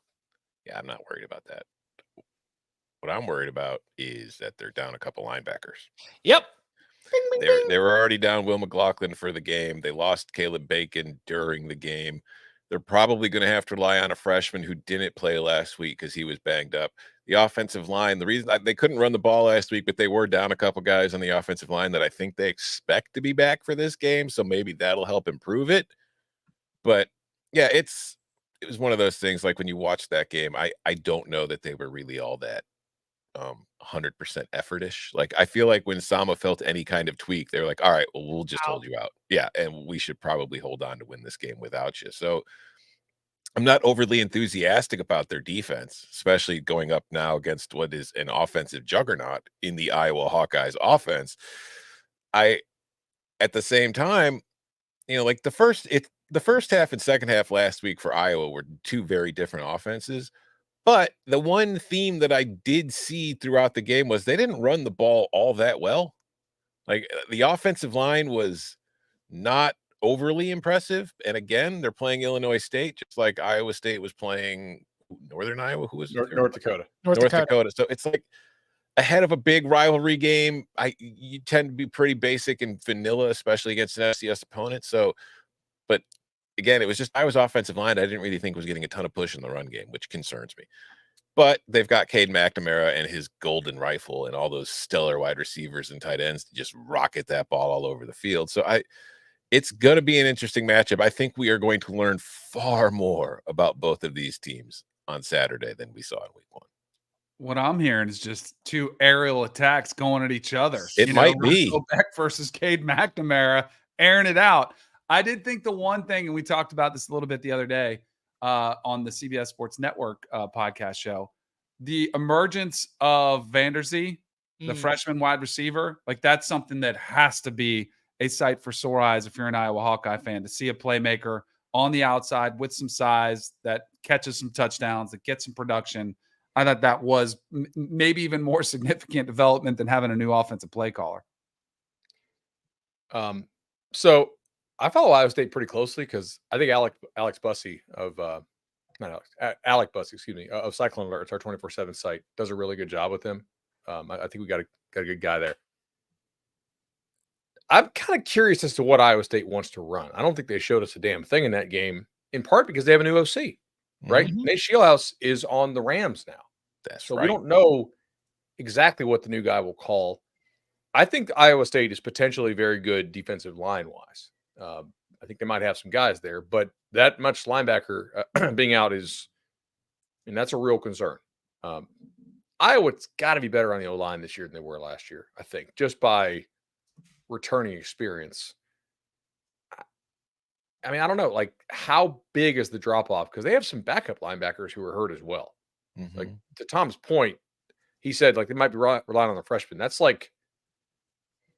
I'm not worried about that. What I'm worried about is that they're down a couple linebackers. Yep. They were already down Will McLaughlin for the game. They lost Caleb Bacon during the game. They're probably going to have to rely on a freshman who didn't play last week because he was banged up. The offensive line, the reason they couldn't run the ball last week, but they were down a couple guys on the offensive line that I think they expect to be back for this game. So maybe that'll help improve it. But yeah, it was one of those things like when you watch that game, I don't know that they were really all that 100% effortish. Like, I feel like when Sama felt any kind of tweak, they're like, all right, well, we'll just hold you out. Yeah. And we should probably hold on to win this game without you. So I'm not overly enthusiastic about their defense, especially going up now against what is an offensive juggernaut in the Iowa Hawkeyes offense. At the same time, the first half and second half last week for Iowa were 2 very different offenses. But the one theme that I did see throughout the game was they didn't run the ball all that well. Like, the offensive line was not overly impressive. And again, they're playing Illinois State, just like Iowa State was playing Northern Iowa. Who was North Dakota? North Dakota. So it's like ahead of a big rivalry game. You tend to be pretty basic and vanilla, especially against an FCS opponent. So, but again, it was just Iowa's offensive line I didn't really think was getting a ton of push in the run game, which concerns me. But they've got Cade McNamara and his golden rifle and all those stellar wide receivers and tight ends to just rocket that ball all over the field. So it's going to be an interesting matchup. I think we are going to learn far more about both of these teams on Saturday than we saw in week 1. What I'm hearing is just 2 aerial attacks going at each other. It might be Rocco Becht versus Cade McNamara airing it out. I did think the one thing, and we talked about this a little bit the other day on the CBS Sports Network podcast show, the emergence of Vanderzee, the freshman wide receiver, that's something that has to be a sight for sore eyes if you're an Iowa Hawkeye fan, to see a playmaker on the outside with some size that catches some touchdowns, that gets some production. I thought that was maybe even more significant development than having a new offensive play caller. So I follow Iowa State pretty closely because I think Alex Bussey of Alec Bussey, excuse me, of Cyclone Alerts, our 24/7 site, does a really good job with him. I think we got a good guy there. I'm kind of curious as to what Iowa State wants to run. I don't think they showed us a damn thing in that game, in part because they have a new OC. right? Mhm. Nate Scheelhaus is on the Rams now. That's So right. we don't know exactly what the new guy will call. I think Iowa State is potentially very good defensive line-wise. I think they might have some guys there, but that much linebacker being out is, and that's a real concern. Iowa's got to be better on the O-line this year than they were last year, I think, just by returning experience. I mean, I don't know, like, how big is the drop-off? Because they have some backup linebackers who are hurt as well. Like, Mhm. to Tom's point, he said, like, they might be relying on the freshmen. That's like,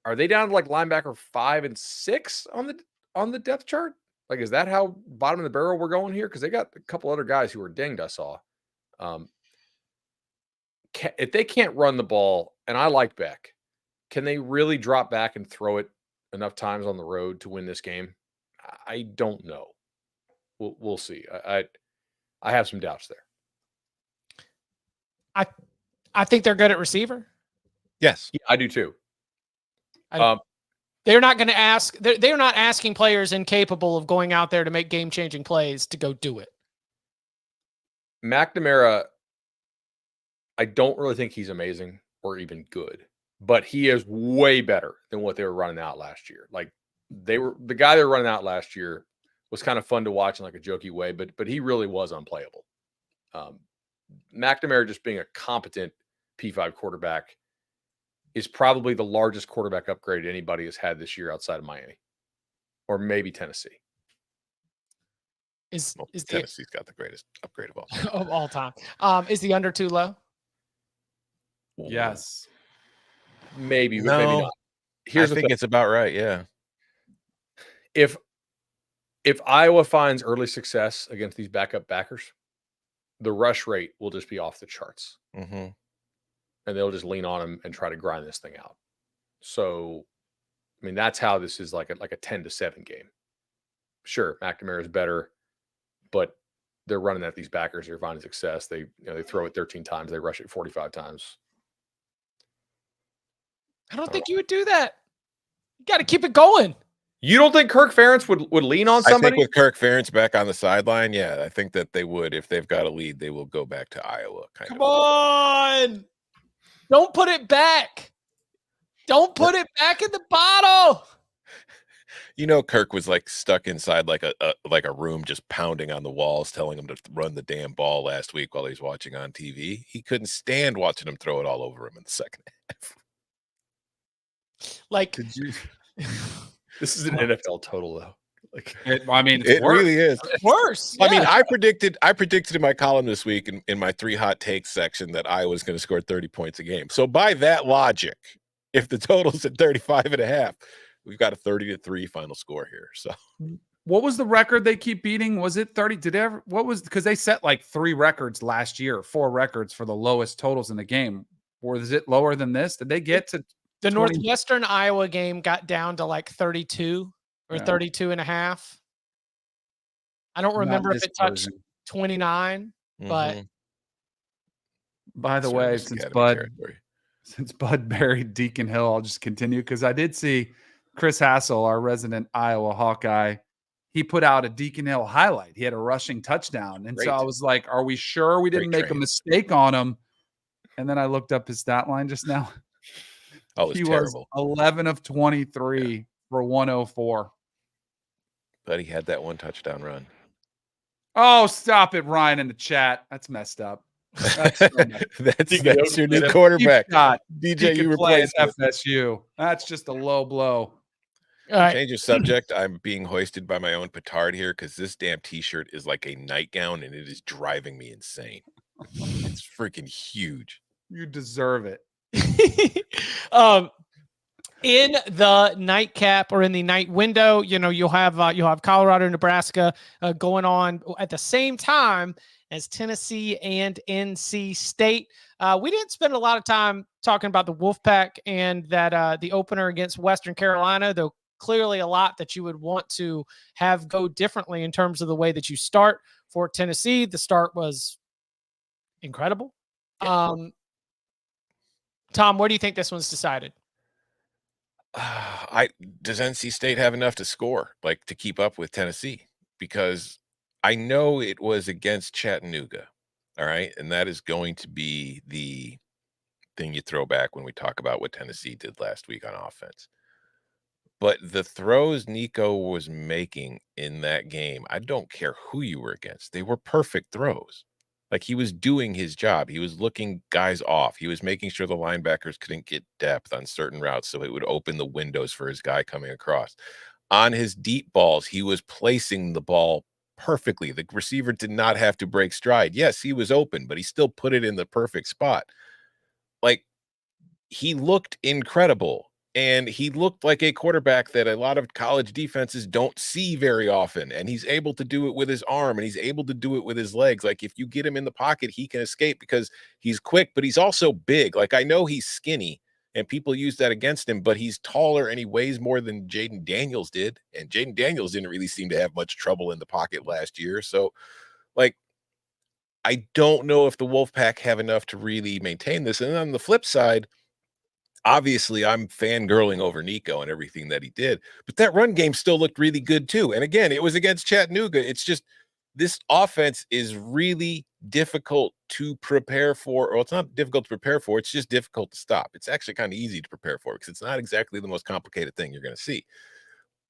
are they down to like linebacker 5 and 6 on the depth chart? Like, is that how bottom of the barrel we're going here? Because they got a couple other guys who were dinged. I saw. If they can't run the ball, and I like Beck, can they really drop back and throw it enough times on the road to win this game? I don't know. We'll see. I have some doubts there. I think they're good at receiver. Yes. Yeah, I do too. They're not going to ask. They're not asking players incapable of going out there to make game-changing plays to go do it. McNamara, I don't really think he's amazing or even good, but he is way better than what they were running out last year. Like, the guy they were running out last year was kind of fun to watch in like a jokey way, but he really was unplayable. McNamara just being a competent P5 quarterback is probably the largest quarterback upgrade anybody has had this year outside of Miami, or maybe Tennessee. Is Tennessee's got the greatest upgrade of all time. of all time? Is the under too low? Yes. Maybe, but No, maybe not. Here's I the think thing. it's about right. Yeah. If Iowa finds early success against these backup backers, the rush rate will just be off the charts. Mm-hmm. And they'll just lean on them and try to grind this thing out. So, I mean, that's how this is like a 10-7 game. Sure, McNamara is better, but they're running at these backers. They're finding success. They throw it 13 times. They rush it 45 times. I don't think you would do that. You got to keep it going. You don't think Kirk Ferentz would lean on somebody? I think with Kirk Ferentz back on the sideline, yeah, I think that they would. If they've got a lead, they will go back to Iowa. Come on. Don't put it back. Don't put it back in the bottle. You know, Kirk was like stuck inside like a room, just pounding on the walls, telling him to run the damn ball last week while he's watching on TV. He couldn't stand watching him throw it all over him in the second half. Like, Did you? This is an NFL total, though. Like, It's It worse. really is. worse. I mean, yeah. I predicted in my column this week in my 3 hot takes section that I was going to score 30 points a game. So by that logic, if the total's at 35.5, we've got a 30-3 final score here. So What was the record they keep beating? Was it 30? Did they ever? What was, because they set like 3 records last year, 4 records for the lowest totals in the game. Or is it lower than this? Did they get to The 20? Northwestern Iowa game got down to like 32 or 32 and a half. I don't remember if it touched 29, but by the Sort of way, just academy territory. since Bud buried Deacon Hill, I'll just continue because I did see Chris Hassel, our resident Iowa Hawkeye. He put out a Deacon Hill highlight. He had a rushing touchdown. And so I was like, are we sure we didn't make a mistake on him? And then I looked up his stat line just now. Oh, it's terrible. Was 11 of 23 for 104. But he had that 1 touchdown run. Oh, stop it, Ryan, in the chat. That's messed up. That's your new quarterback. DJ, you replaced FSU. That's just a low blow. all right. Change of subject. I'm being hoisted by my own petard here because this damn t-shirt is like a nightgown and it is driving me insane. It's freaking huge. You deserve it. In the nightcap or in the night window, you'll have Colorado, Nebraska going on at the same time as Tennessee and NC State. We didn't spend a lot of time talking about the Wolfpack and that the opener against Western Carolina, though clearly a lot that you would want to have go differently in terms of the way that you start for Tennessee. The start was incredible. Yeah. Tom, where do you think this one's decided? Does NC State have enough to score, like to keep up with Tennessee? Because I know it was against Chattanooga. All right. And that is going to be the thing you throw back when we talk about what Tennessee did last week on offense. But the throws Nico was making in that game, I don't care who you were against. They were perfect throws. Like, he was doing his job. He was looking guys off. He was making sure the linebackers couldn't get depth on certain routes, so it would open the windows for his guy coming across. On his deep balls, he was placing the ball perfectly. The receiver did not have to break stride. Yes, he was open, but he still put it in the perfect spot. Like, he looked incredible, and he looked like a quarterback that a lot of college defenses don't see very often, and he's able to do it with his arm, and he's able to do it with his legs. Like, if you get him in the pocket, he can escape because he's quick, but he's also big. Like, I know he's skinny, and people use that against him, but he's taller, and he weighs more than Jaden Daniels did, and Jaden Daniels didn't really seem to have much trouble in the pocket last year. So, like, I don't know if the Wolfpack have enough to really maintain this. And on the flip side, obviously, I'm fangirling over Nico and everything that he did, but that run game still looked really good too. And again, it was against Chattanooga. It's just, this offense is really difficult to prepare for. Or it's not difficult to prepare for. It's just difficult to stop. It's actually kind of easy to prepare for because it's not exactly the most complicated thing you're going to see.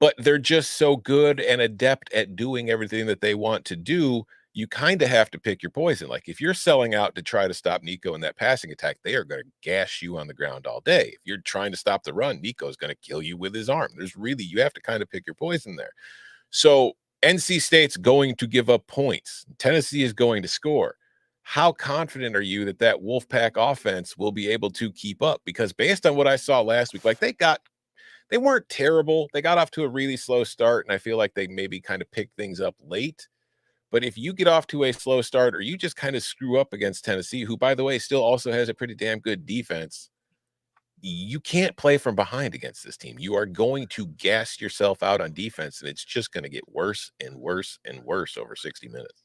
But they're just so good and adept at doing everything that they want to do. You kind of have to pick your poison. Like, if you're selling out to try to stop Nico in that passing attack, they are going to gash you on the ground all day. If you're trying to stop the run, Nico's going to kill you with his arm. You have to kind of pick your poison there. So NC State's going to give up points. Tennessee is going to score. How confident are you that that Wolfpack offense will be able to keep up? Because based on what I saw last week, like, they weren't terrible. They got off to a really slow start, and I feel like they maybe kind of picked things up late. But if you get off to a slow start, or you just kind of screw up against Tennessee, who, by the way, still also has a pretty damn good defense, you can't play from behind against this team. You are going to gas yourself out on defense, and it's just going to get worse and worse and worse over 60 minutes.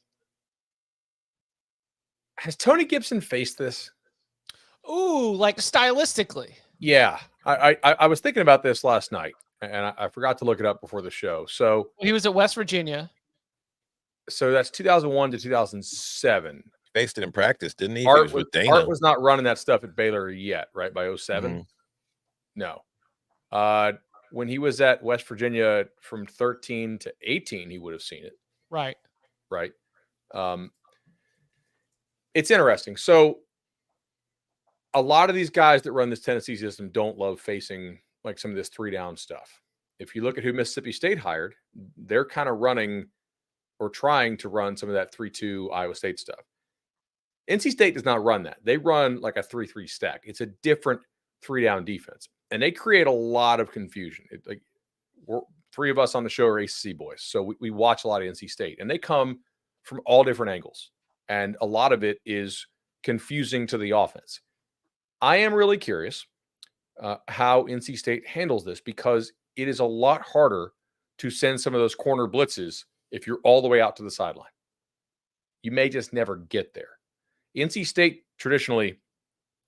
Has Tony Gibson faced this? Ooh, like stylistically. Yeah, I was thinking about this last night, and I forgot to look it up before the show. So He was at West Virginia. So that's 2001 to 2007. Faced it in practice, didn't he? Art Dana. was not running that stuff at Baylor yet, right? By 07? Mhm. No. When he was at West Virginia from 13 to 18, he would have seen it. Right. Right. It's interesting. So a lot of these guys that run this Tennessee system don't love facing like some of this 3-down stuff. If you look at who Mississippi State hired, they're kind of running or trying to run some of that 3-2 Iowa State stuff. NC State does not run that. They run like a 3-3 stack. It's a different 3-down defense, and they create a lot of confusion. We're 3 of us on the show are ACC boys, so we watch a lot of NC State, and they come from all different angles, and a lot of it is confusing to the offense. I am really curious how NC State handles this, because it is a lot harder to send some of those corner blitzes if you're all the way out to the sideline. You may just never get there. NC State, traditionally,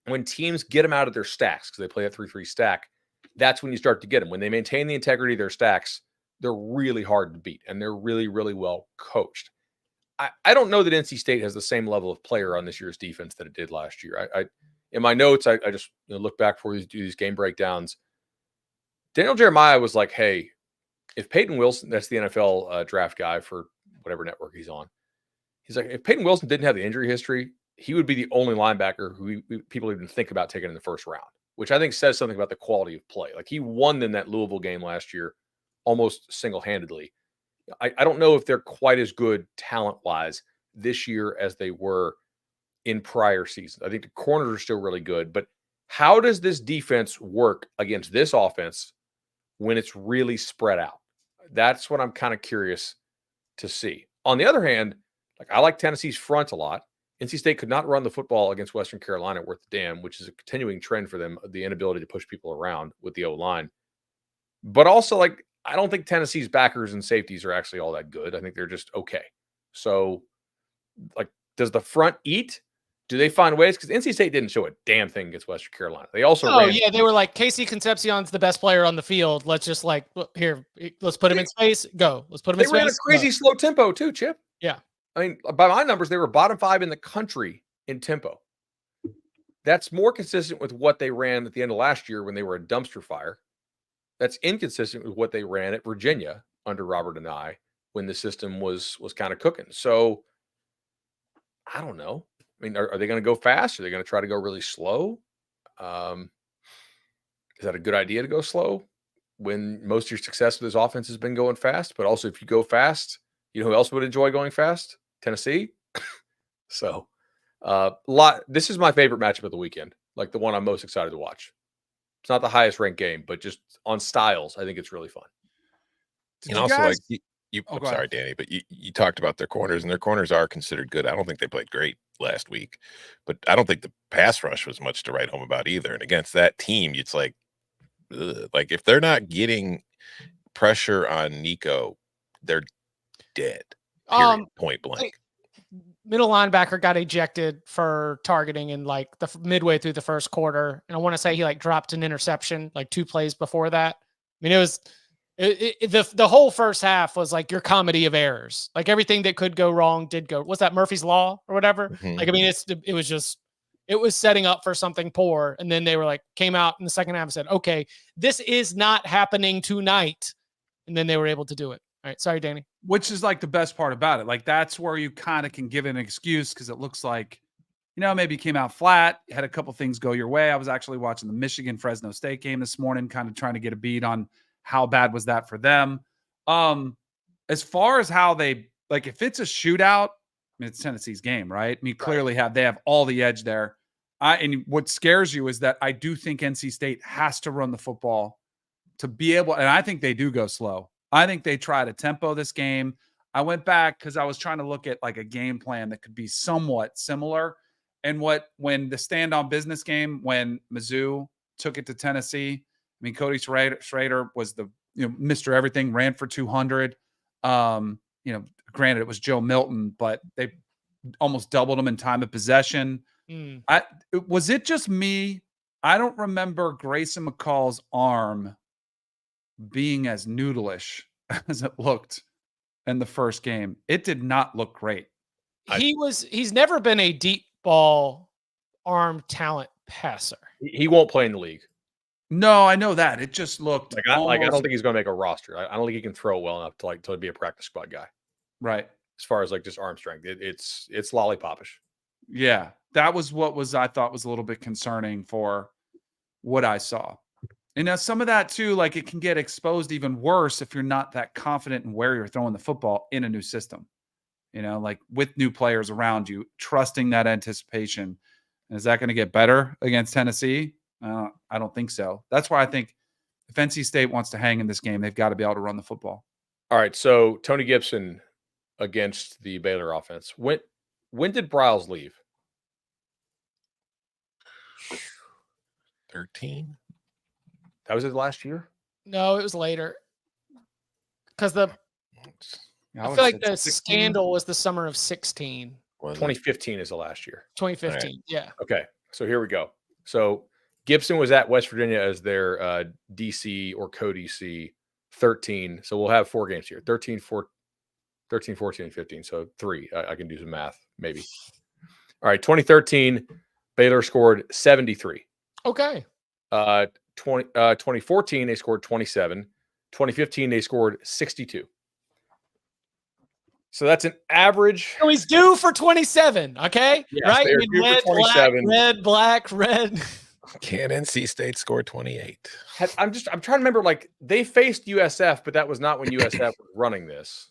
when teams get them out of their stacks, because they play a 3-3 stack, that's when you start to get them. When they maintain the integrity of their stacks, they're really hard to beat, and they're really, really well coached. I don't know that NC State has the same level of player on this year's defense that it did last year. In my notes, I just look back before we do these game breakdowns. Daniel Jeremiah was like, hey, if Peyton Wilson, that's the NFL draft guy for whatever network he's on. He's like, if Peyton Wilson didn't have the injury history, he would be the only linebacker who people even think about taking in the first round, which I think says something about the quality of play. Like, he won them that Louisville game last year almost single-handedly. I don't know if they're quite as good talent-wise this year as they were in prior seasons. I think the corners are still really good, but how does this defense work against this offense when it's really spread out? That's what I'm kind of curious to see. On the other hand, like, I like Tennessee's front a lot. NC State could not run the football against Western Carolina worth the damn, which is a continuing trend for them, the inability to push people around with the O-line. But also, like, I don't think Tennessee's backers and safeties are actually all that good. I think they're just okay. So, like, does the front eat? Do they find ways? Because NC State didn't show a damn thing against Western Carolina. They also they were like, Casey Concepcion's the best player on the field. Let's just, like, here, let's put him in space. Go. Let's put him in space. They ran a crazy slow tempo too, Chip. Yeah. I mean, by my numbers, they were bottom 5 in the country in tempo. That's more consistent with what they ran at the end of last year when they were a dumpster fire. That's inconsistent with what they ran at Virginia under Robert and I when the system was kind of cooking. So I don't know. I mean, are they going to go fast? Are they going to try to go really slow? Is that a good idea to go slow when most of your success with this offense has been going fast? But also, if you go fast, you know who else would enjoy going fast? Tennessee. So, this is my favorite matchup of the weekend, like the one I'm most excited to watch. It's not the highest ranked game, but just on styles, I think it's really fun. Did And you also, guys? like Oh, I'm go sorry, ahead. Danny, but you talked about their corners, and their corners are considered good. I don't think they played great last week, but I don't think the pass rush was much to write home about either. And against that team, it's like, ugh, like if they're not getting pressure on Nico, they're dead. Period. Point blank. Middle linebacker got ejected for targeting in like the midway through the first quarter, and I want to say he like dropped an interception like 2 plays before that. I mean, it was the whole first half was like your comedy of errors. Like everything that could go wrong did go. What's that, Murphy's Law or whatever? Mhm. Like I mean, it was setting up for something poor, and then they were like came out in the second half and said, "Okay, this is not happening tonight," and then they were able to do it. All right, sorry, Danny. Which is like the best part about it. Like that's where you kind of can give it an excuse because it looks like, maybe you came out flat, had a couple things go your way. I was actually watching the Michigan Fresno State game this morning, kind of trying to get a beat on how bad was that for them. As far as how they like, if it's a shootout, I mean, it's Tennessee's game, right? I mean, clearly they have all the edge there. And what scares you is that I do think NC State has to run the football to be able, and I think they do go slow. I think they try to tempo this game. I went back because I was trying to look at like a game plan that could be somewhat similar. And when the stand on business game, when Mizzou took it to Tennessee, I mean, Cody Schrader was the Mr. Everything, ran for 200. Granted it was Joe Milton, but they almost doubled him in time of possession. Was it just me? I don't remember Grayson McCall's arm being as noodleish as it looked in the first game. It did not look great. He's never been a deep ball arm talent passer. He won't play in the league. No, I know that. It just looked I don't think he's going to make a roster. I don't think he can throw well enough to be a practice squad guy. Right. As far as like just arm strength, it's lollipopish. Yeah, that was I thought was a little bit concerning for what I saw. And now some of that too, like it can get exposed even worse if you're not that confident in where you're throwing the football in a new system. Like with new players around you, trusting that anticipation. And is that going to get better against Tennessee? I don't think so. That's why I think if NC State wants to hang in this game, they've got to be able to run the football. All right. So Tony Gibson against the Baylor offense. When did Bryles leave? 13. That was his last year? No, it was later. Because I feel like the 16? scandal was the summer of 16. 2015 is the last year. 2015, Right. yeah. Okay. So here we go. So Gibson was at West Virginia as their DC or co-DC 13. So we'll have 4 games here. 13, 14, and 15. So 3. I can do some math, maybe. All right. 2013, Baylor scored 73. Okay. 2014, they scored 27. 2015, they scored 62. So that's an average. So he's due for 27, okay? Yes, right? they're due for 27. Black, red. Can NC State score 28? I'm trying to remember, like, they faced USF, but that was not when USF was running this.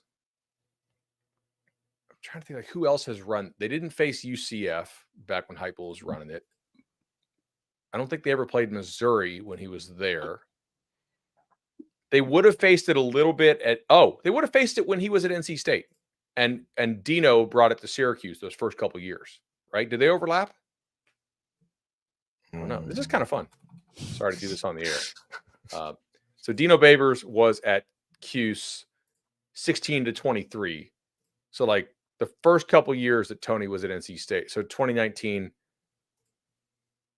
I'm trying to think, like, who else has run? They didn't face UCF back when Heupel was running it. I don't think they ever played Missouri when he was there. They would have faced it a little bit they would have faced it when he was at NC State. And Dino brought it to Syracuse those first couple years, right? Did they overlap? I don't know. This is kind of fun. Sorry to do this on the air. So Dino Babers was at Cuse 16 to 23. So like the first couple years that Tony was at NC State. So 2019,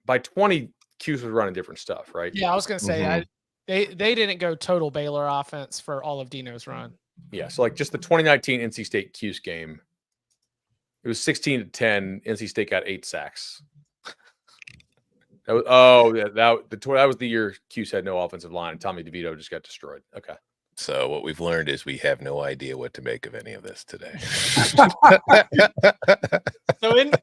by 20, Cuse was running different stuff, right? Yeah, I was going to say, they didn't go total Baylor offense for all of Dino's run. Yeah, so like just the 2019 NC State Cuse game, it was 16-10. NC State got 8 sacks. That was the year Cuse had no offensive line. Tommy DeVito just got destroyed. Okay. So what we've learned is we have no idea what to make of any of this today.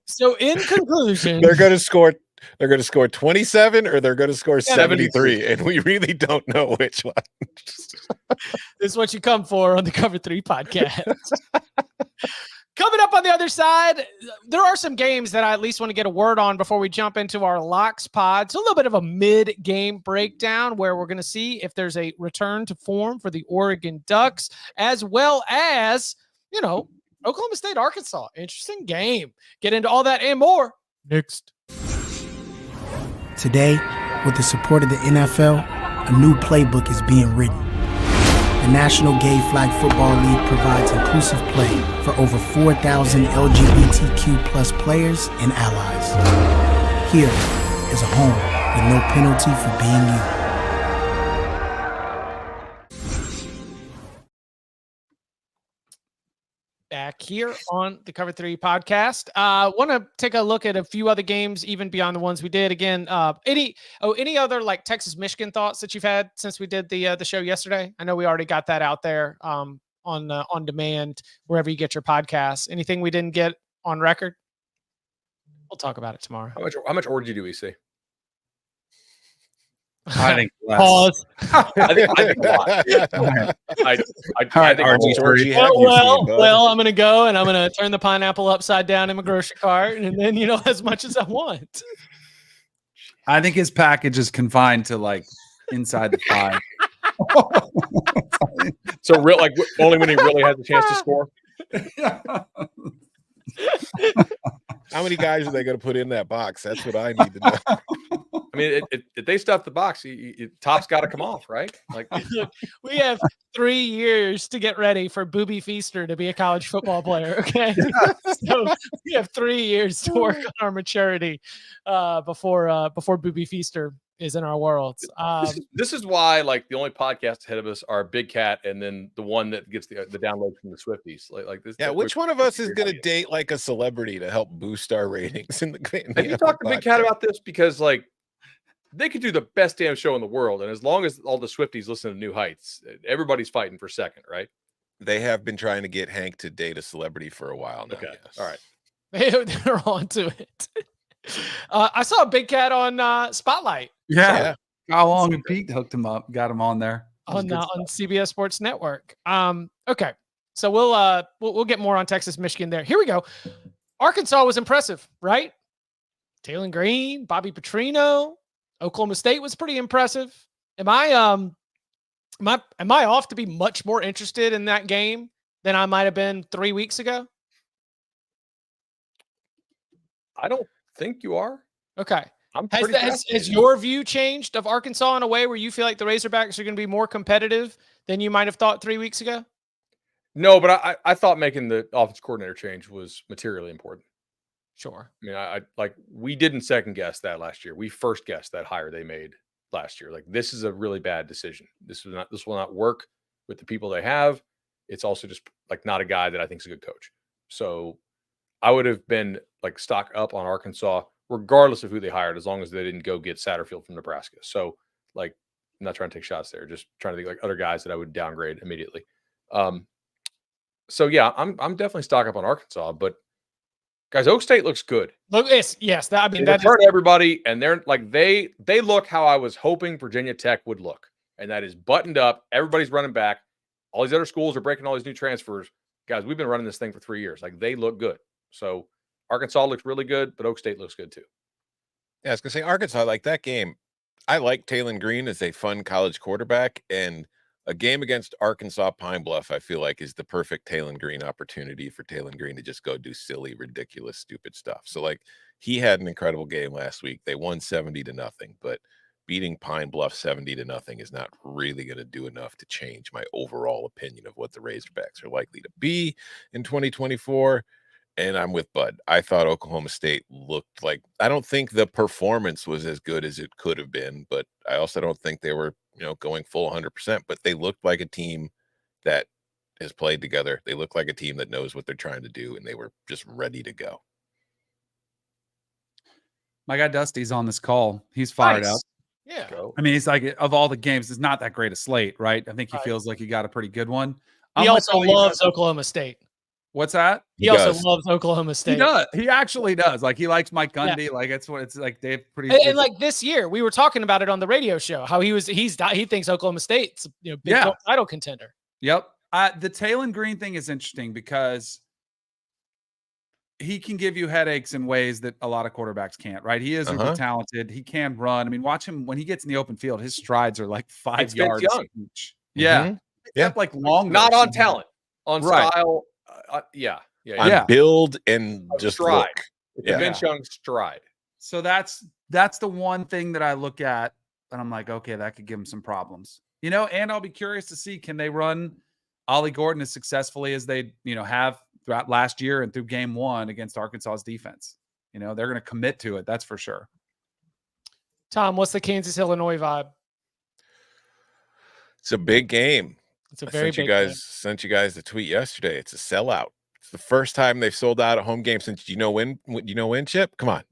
So in conclusion, They're going to score 27 or they're going to score 73, 73. and we really don't know which one. this is what you come for on the Cover 3 podcast. Coming up on the other side, there are some games that I at least want to get a word on before we jump into our locks pod. It's a little bit of a mid-game breakdown where we're going to see if there's a return to form for the Oregon Ducks, as well as, Oklahoma State, Arkansas. Interesting game. Get into all that and more next. Today, with the support of the NFL, a new playbook is being written. The National Gay Flag Football League provides inclusive play for over 4,000 LGBTQ plus players and allies. Here is a home with no penalty for being you. Back here on the Cover 3 podcast. Want to take a look at a few other games, even beyond the ones we did. Again, any other like Texas Michigan thoughts that you've had since we did the show yesterday? I know we already got that out there on demand wherever you get your podcasts. Anything we didn't get on record? We'll talk about it tomorrow. How much orgy do we see? I think less. Pause. I think a lot. I think Orgy, well, I'm gonna go and I'm gonna turn the pineapple upside down in my grocery cart, and then as much as I want. I think his package is confined to like inside the 5. So only when he really has a chance to score. How many guys are they going to put in that box? That's what I need to know. I mean, if they stuff the box, top's got to come off, right? Like, Look, we have 3 years to get ready for Booby Feaster to be a college football player. Okay, so we have 3 years to work on our maturity before Booby Feaster is in our worlds. This is why, like, the only podcast ahead of us are Big Cat, and then the one that gets the download from the Swifties. Like this. Yeah, which one of us is going to date like a celebrity to help boost our ratings in the game? Have you talked to Big Cat about this? Because like, they could do the best damn show in the world, and as long as all the Swifties listen to New Heights, everybody's fighting for second, right? They have been trying to get Hank to date a celebrity for a while now. Okay, yes. all right. They're on to it. I saw a Big Cat on Spotlight. Yeah. How long and Pete hooked him up, got him on there on CBS Sports Network. Okay, so we'll get more on Texas Michigan there. Here we go. Arkansas was impressive, right? Taylor Green, Bobby Petrino. Oklahoma State was pretty impressive. Am I off to be much more interested in that game than I might have been 3 weeks ago? I don't think you are. Okay. Has your view changed of Arkansas in a way where you feel like the Razorbacks are going to be more competitive than you might have thought 3 weeks ago? No, but I thought making the offense coordinator change was materially important. Sure. I mean, we didn't second guess that last year. We first guessed that hire they made last year. Like, this is a really bad decision. This will not work with the people they have. It's also just like not a guy that I think is a good coach. So I would have been like stock up on Arkansas, regardless of who they hired, as long as they didn't go get Satterfield from Nebraska. So like, I'm not trying to take shots there, just trying to think like other guys that I would downgrade immediately. So yeah, I'm definitely stock up on Arkansas, but guys, Oak State looks good. Look, yes. That hurt everybody, and they're like they look how I was hoping Virginia Tech would look, and that is buttoned up. Everybody's running back. All these other schools are breaking all these new transfers. Guys, we've been running this thing for 3 years. Like, they look good. So Arkansas looks really good, but Oak State looks good too. Yeah, I was gonna say Arkansas, like that game. I like Taylor Green as a fun college quarterback, and a game against Arkansas Pine Bluff, I feel like, is the perfect Taylor Green opportunity for Taylor Green to just go do silly, ridiculous, stupid stuff. So like, he had an incredible game last week. They won 70-0, but beating Pine Bluff 70-0 is not really going to do enough to change my overall opinion of what the Razorbacks are likely to be in 2024. And I'm with Bud. I thought Oklahoma State looked like, I don't think the performance was as good as it could have been, but I also don't think they were, going full 100%, but they looked like a team that has played together. They look like a team that knows what they're trying to do, and they were just ready to go. My guy Dusty's on this call. He's fired Nice. up. Yeah. Go. I mean, he's like, of all the games, it's not that great a slate, right? I think he Right. feels like he got a pretty good one. He I'm also with you. loves Oklahoma State. What's that? He also loves Oklahoma State. He does. He actually does. Like, he likes Mike Gundy. Like, it's what it's like. They've pretty. And like this year, we were talking about it on the radio show. How he thinks Oklahoma State's big title contender. Yep. The Taylon Green thing is interesting because he can give you headaches in ways that a lot of quarterbacks can't, right? He is uber talented. He can run. I mean, watch him when he gets in the open field, his strides are like 5 yards each. Yeah. Yeah. Like long. Not on talent, on style. On build and just stride. look. It's a Vince Young stride. So that's the one thing that I look at and I'm like, okay, that could give him some problems. And I'll be curious to see, can they run Ollie Gordon as successfully as they, have throughout last year and through game 1 against Arkansas's defense. They're going to commit to it. That's for sure. Tom, what's the Kansas-Illinois vibe? It's a big game. It's a very big game. Sent you guys the tweet yesterday. It's a sellout. It's the first time they've sold out a home game since when, Chip? Come on.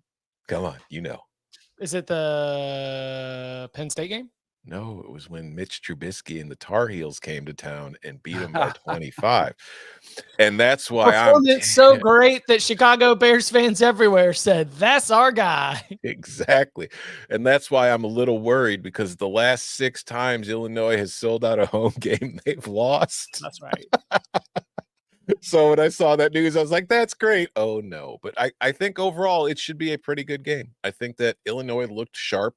Is it the Penn State game? No, it was when Mitch Trubisky and the Tar Heels came to town and beat them by 25. And that's why it's so great that Chicago Bears fans everywhere said, that's our guy. Exactly. And that's why I'm a little worried, because the last 6 times Illinois has sold out a home game, they've lost. That's right. So when I saw that news, I was like, that's great. Oh, no. But I think overall it should be a pretty good game. I think that Illinois looked sharp.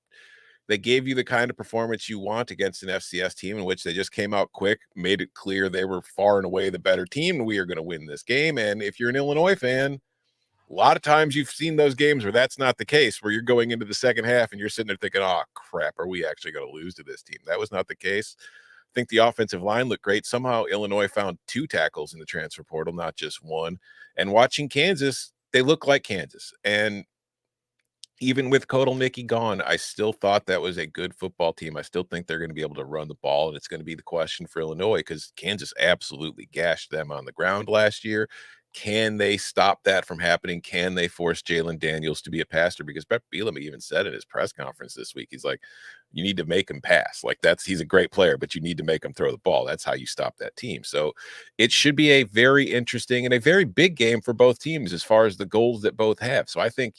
They gave you the kind of performance you want against an FCS team in which they just came out quick, made it clear they were far and away the better team, and we are going to win this game. And if you're an Illinois fan, a lot of times you've seen those games where that's not the case, where you're going into the second half and you're sitting there thinking, oh, crap, are we actually going to lose to this team? That was not the case. I think the offensive line looked great. Somehow Illinois found 2 tackles in the transfer portal, not just 1. And watching Kansas, they look like Kansas. And even with Kotelnicki gone, I still thought that was a good football team. I still think they're going to be able to run the ball, and it's going to be the question for Illinois, because Kansas absolutely gashed them on the ground last year. Can they stop that from happening? Can they force Jalen Daniels to be a passer? Because Brett Bielema even said in his press conference this week, he's like, you need to make him pass. Like, he's a great player, but you need to make him throw the ball. That's how you stop that team. So it should be a very interesting and a very big game for both teams as far as the goals that both have. So I think,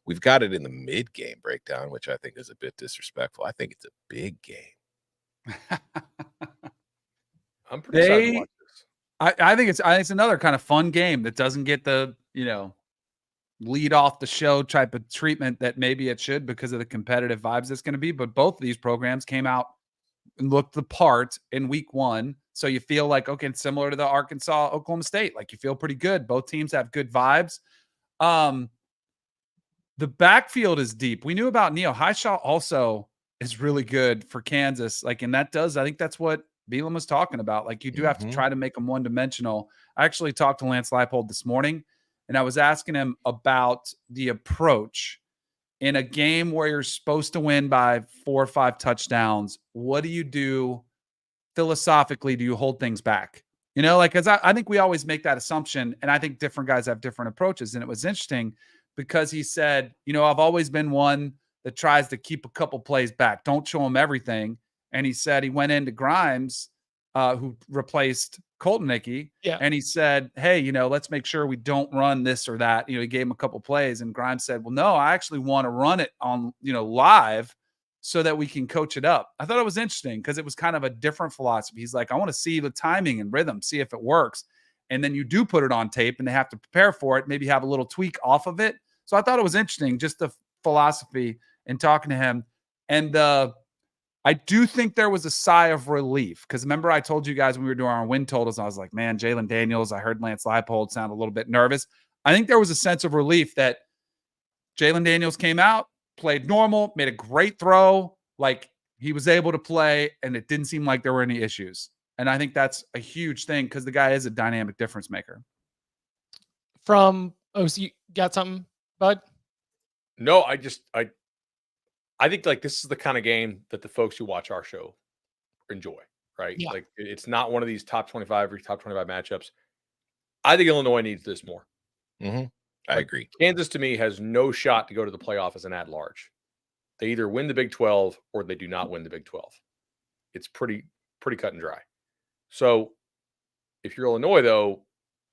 we've got it in the mid-game breakdown, which I think is a bit disrespectful. I think it's a big game. I'm pretty excited to watch this. I think it's another kind of fun game that doesn't get the, lead off the show type of treatment that maybe it should because of the competitive vibes it's going to be. But both of these programs came out and looked the part in week 1. So you feel like, okay, it's similar to the Arkansas, Oklahoma State. Like, you feel pretty good. Both teams have good vibes. The backfield is deep. We knew about Neo Highshaw also is really good for Kansas. Like, and I think that's what Bielema was talking about. Like, you do have to try to make them one-dimensional. I actually talked to Lance Leipold this morning, and I was asking him about the approach in a game where you're supposed to win by 4 or 5 touchdowns. What do you do philosophically? Do you hold things back? Because I think we always make that assumption, and I think different guys have different approaches. And it was interesting because he said, I've always been one that tries to keep a couple plays back. Don't show them everything. And he said he went into Grimes, who replaced Kotelnicki, and he said, hey, let's make sure we don't run this or that. He gave him a couple plays, and Grimes said, well, no, I actually want to run it on, live so that we can coach it up. I thought it was interesting because it was kind of a different philosophy. He's like, I want to see the timing and rhythm, see if it works. And then you do put it on tape and they have to prepare for it, maybe have a little tweak off of it. So I thought it was interesting, just the philosophy and talking to him. And I do think there was a sigh of relief because remember I told you guys when we were doing our win totals, I was like, man, Jalen Daniels, I heard Lance Leipold sound a little bit nervous. I think there was a sense of relief that Jalen Daniels came out, played normal, made a great throw. Like, he was able to play, and it didn't seem like there were any issues. And I think that's a huge thing because the guy is a dynamic difference maker. So you got something, bud? No, I think like this is the kind of game that the folks who watch our show enjoy, right? Yeah. Like it's not one of these top 25 or top 25 matchups. I think Illinois needs this more. I agree. Kansas to me has no shot to go to the playoff as an at-large. They either win the Big 12 or they do not win the Big 12. It's pretty cut and dry. So if you're Illinois, though,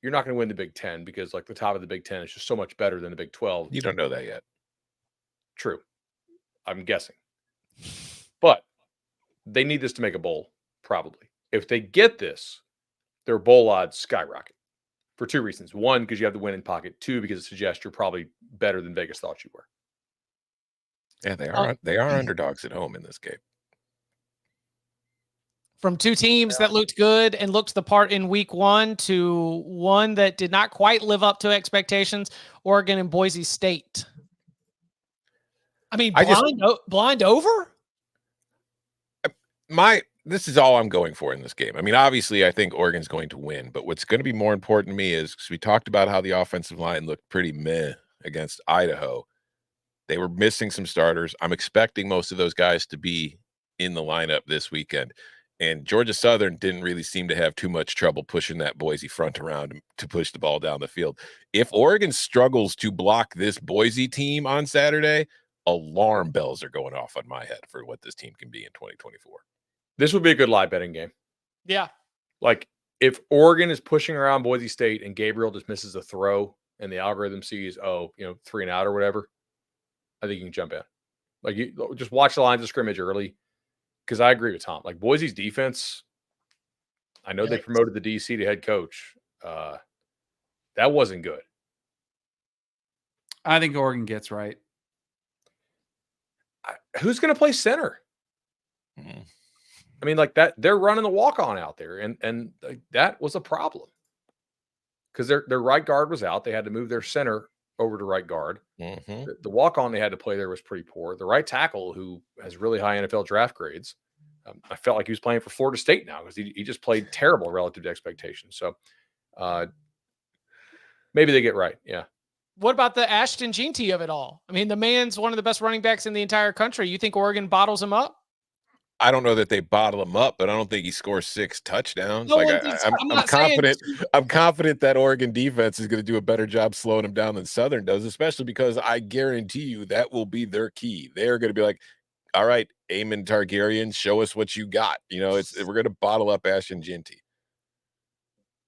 you're not going to win the Big 10 because like the top of the Big 10 is just so much better than the Big 12. You don't know that yet. True. I'm guessing. But they need this to make a bowl, probably. If they get this, their bowl odds skyrocket for two reasons. One, because you have the win in pocket. Two, because it suggests you're probably better than Vegas thought you were. Yeah, they are underdogs at home in this game. From two teams that looked good and looked the part in week 1 to one that did not quite live up to expectations, Oregon and Boise State. I mean, blind over? This is all I'm going for in this game. I mean, obviously, I think Oregon's going to win, but what's going to be more important to me is because we talked about how the offensive line looked pretty meh against Idaho. They were missing some starters. I'm expecting most of those guys to be in the lineup this weekend. And Georgia Southern didn't really seem to have too much trouble pushing that Boise front around to push the ball down the field. If Oregon struggles to block this Boise team on Saturday, alarm bells are going off on my head for what this team can be in 2024. This would be a good live betting game. Yeah. Like if Oregon is pushing around Boise State and Gabriel just misses a throw and the algorithm sees, 3 and out or whatever, I think you can jump in. Like you just watch the lines of scrimmage early. Because I agree with Tom. Like Boise's defense, I know they promoted the DC to head coach. That wasn't good. I think Oregon gets right. Who's going to play center? I mean, like that, they're running the walk-on out there, and that was a problem because their right guard was out. They had to move their center over to right guard. The walk-on they had to play there was pretty poor. The right tackle, who has really high NFL draft grades, I felt like he was playing for Florida State now because he just played terrible relative to expectations. So maybe they get right. Yeah. What about the Ashton Jeanty of it all? I mean, the man's one of the best running backs in the entire country. You think Oregon bottles him up? I don't know that they bottle him up, but I don't think he scores 6 touchdowns. No, like I'm confident. I'm confident that Oregon defense is going to do a better job slowing him down than Southern does, especially because I guarantee you that will be their key. They're going to be like, all right, Eamon Targaryen, show us what you got. We're going to bottle up Ashton Jeanty.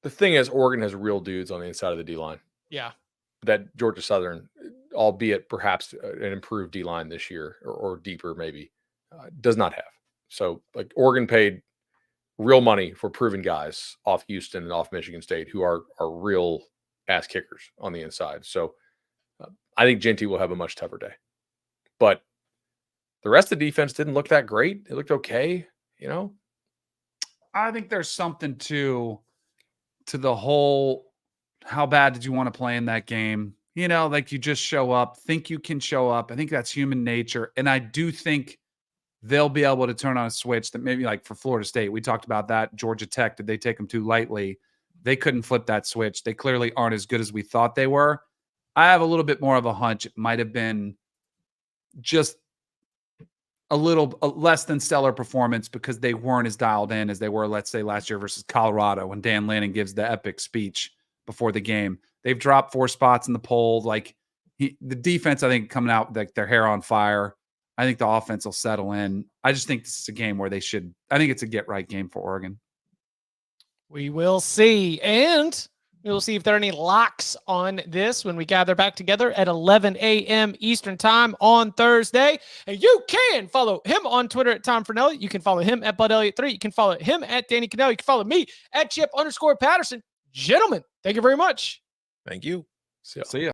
The thing is, Oregon has real dudes on the inside of the D-line. Yeah. That Georgia Southern, albeit perhaps an improved D-line this year or deeper maybe, does not have. So, like, Oregon paid real money for proven guys off Houston and off Michigan State who are real ass kickers on the inside. So, I think Jeanty will have a much tougher day. But the rest of the defense didn't look that great. It looked okay, I think there's something to the whole how bad did you want to play in that game? Like you just show up, think you can show up. I think that's human nature. And I do think they'll be able to turn on a switch that maybe like for Florida State, we talked about that. Georgia Tech, did they take them too lightly? They couldn't flip that switch. They clearly aren't as good as we thought they were. I have a little bit more of a hunch. It might have been just a little less than stellar performance because they weren't as dialed in as they were, let's say, last year versus Colorado when Dan Lanning gives the epic speech before the game. They've dropped 4 spots in the poll. Like the defense, I think, coming out like their hair on fire. I think the offense will settle in. I just think this is a game where I think it's a get-right game for Oregon. We will see. And we'll see if there are any locks on this when we gather back together at 11 a.m. Eastern time on Thursday. And you can follow him on Twitter at Tom Fernelli. You can follow him at Bud Elliott3. You can follow him at Danny Cannell. You can follow me at Chip_Patterson. Gentlemen, thank you very much. Thank you. See ya.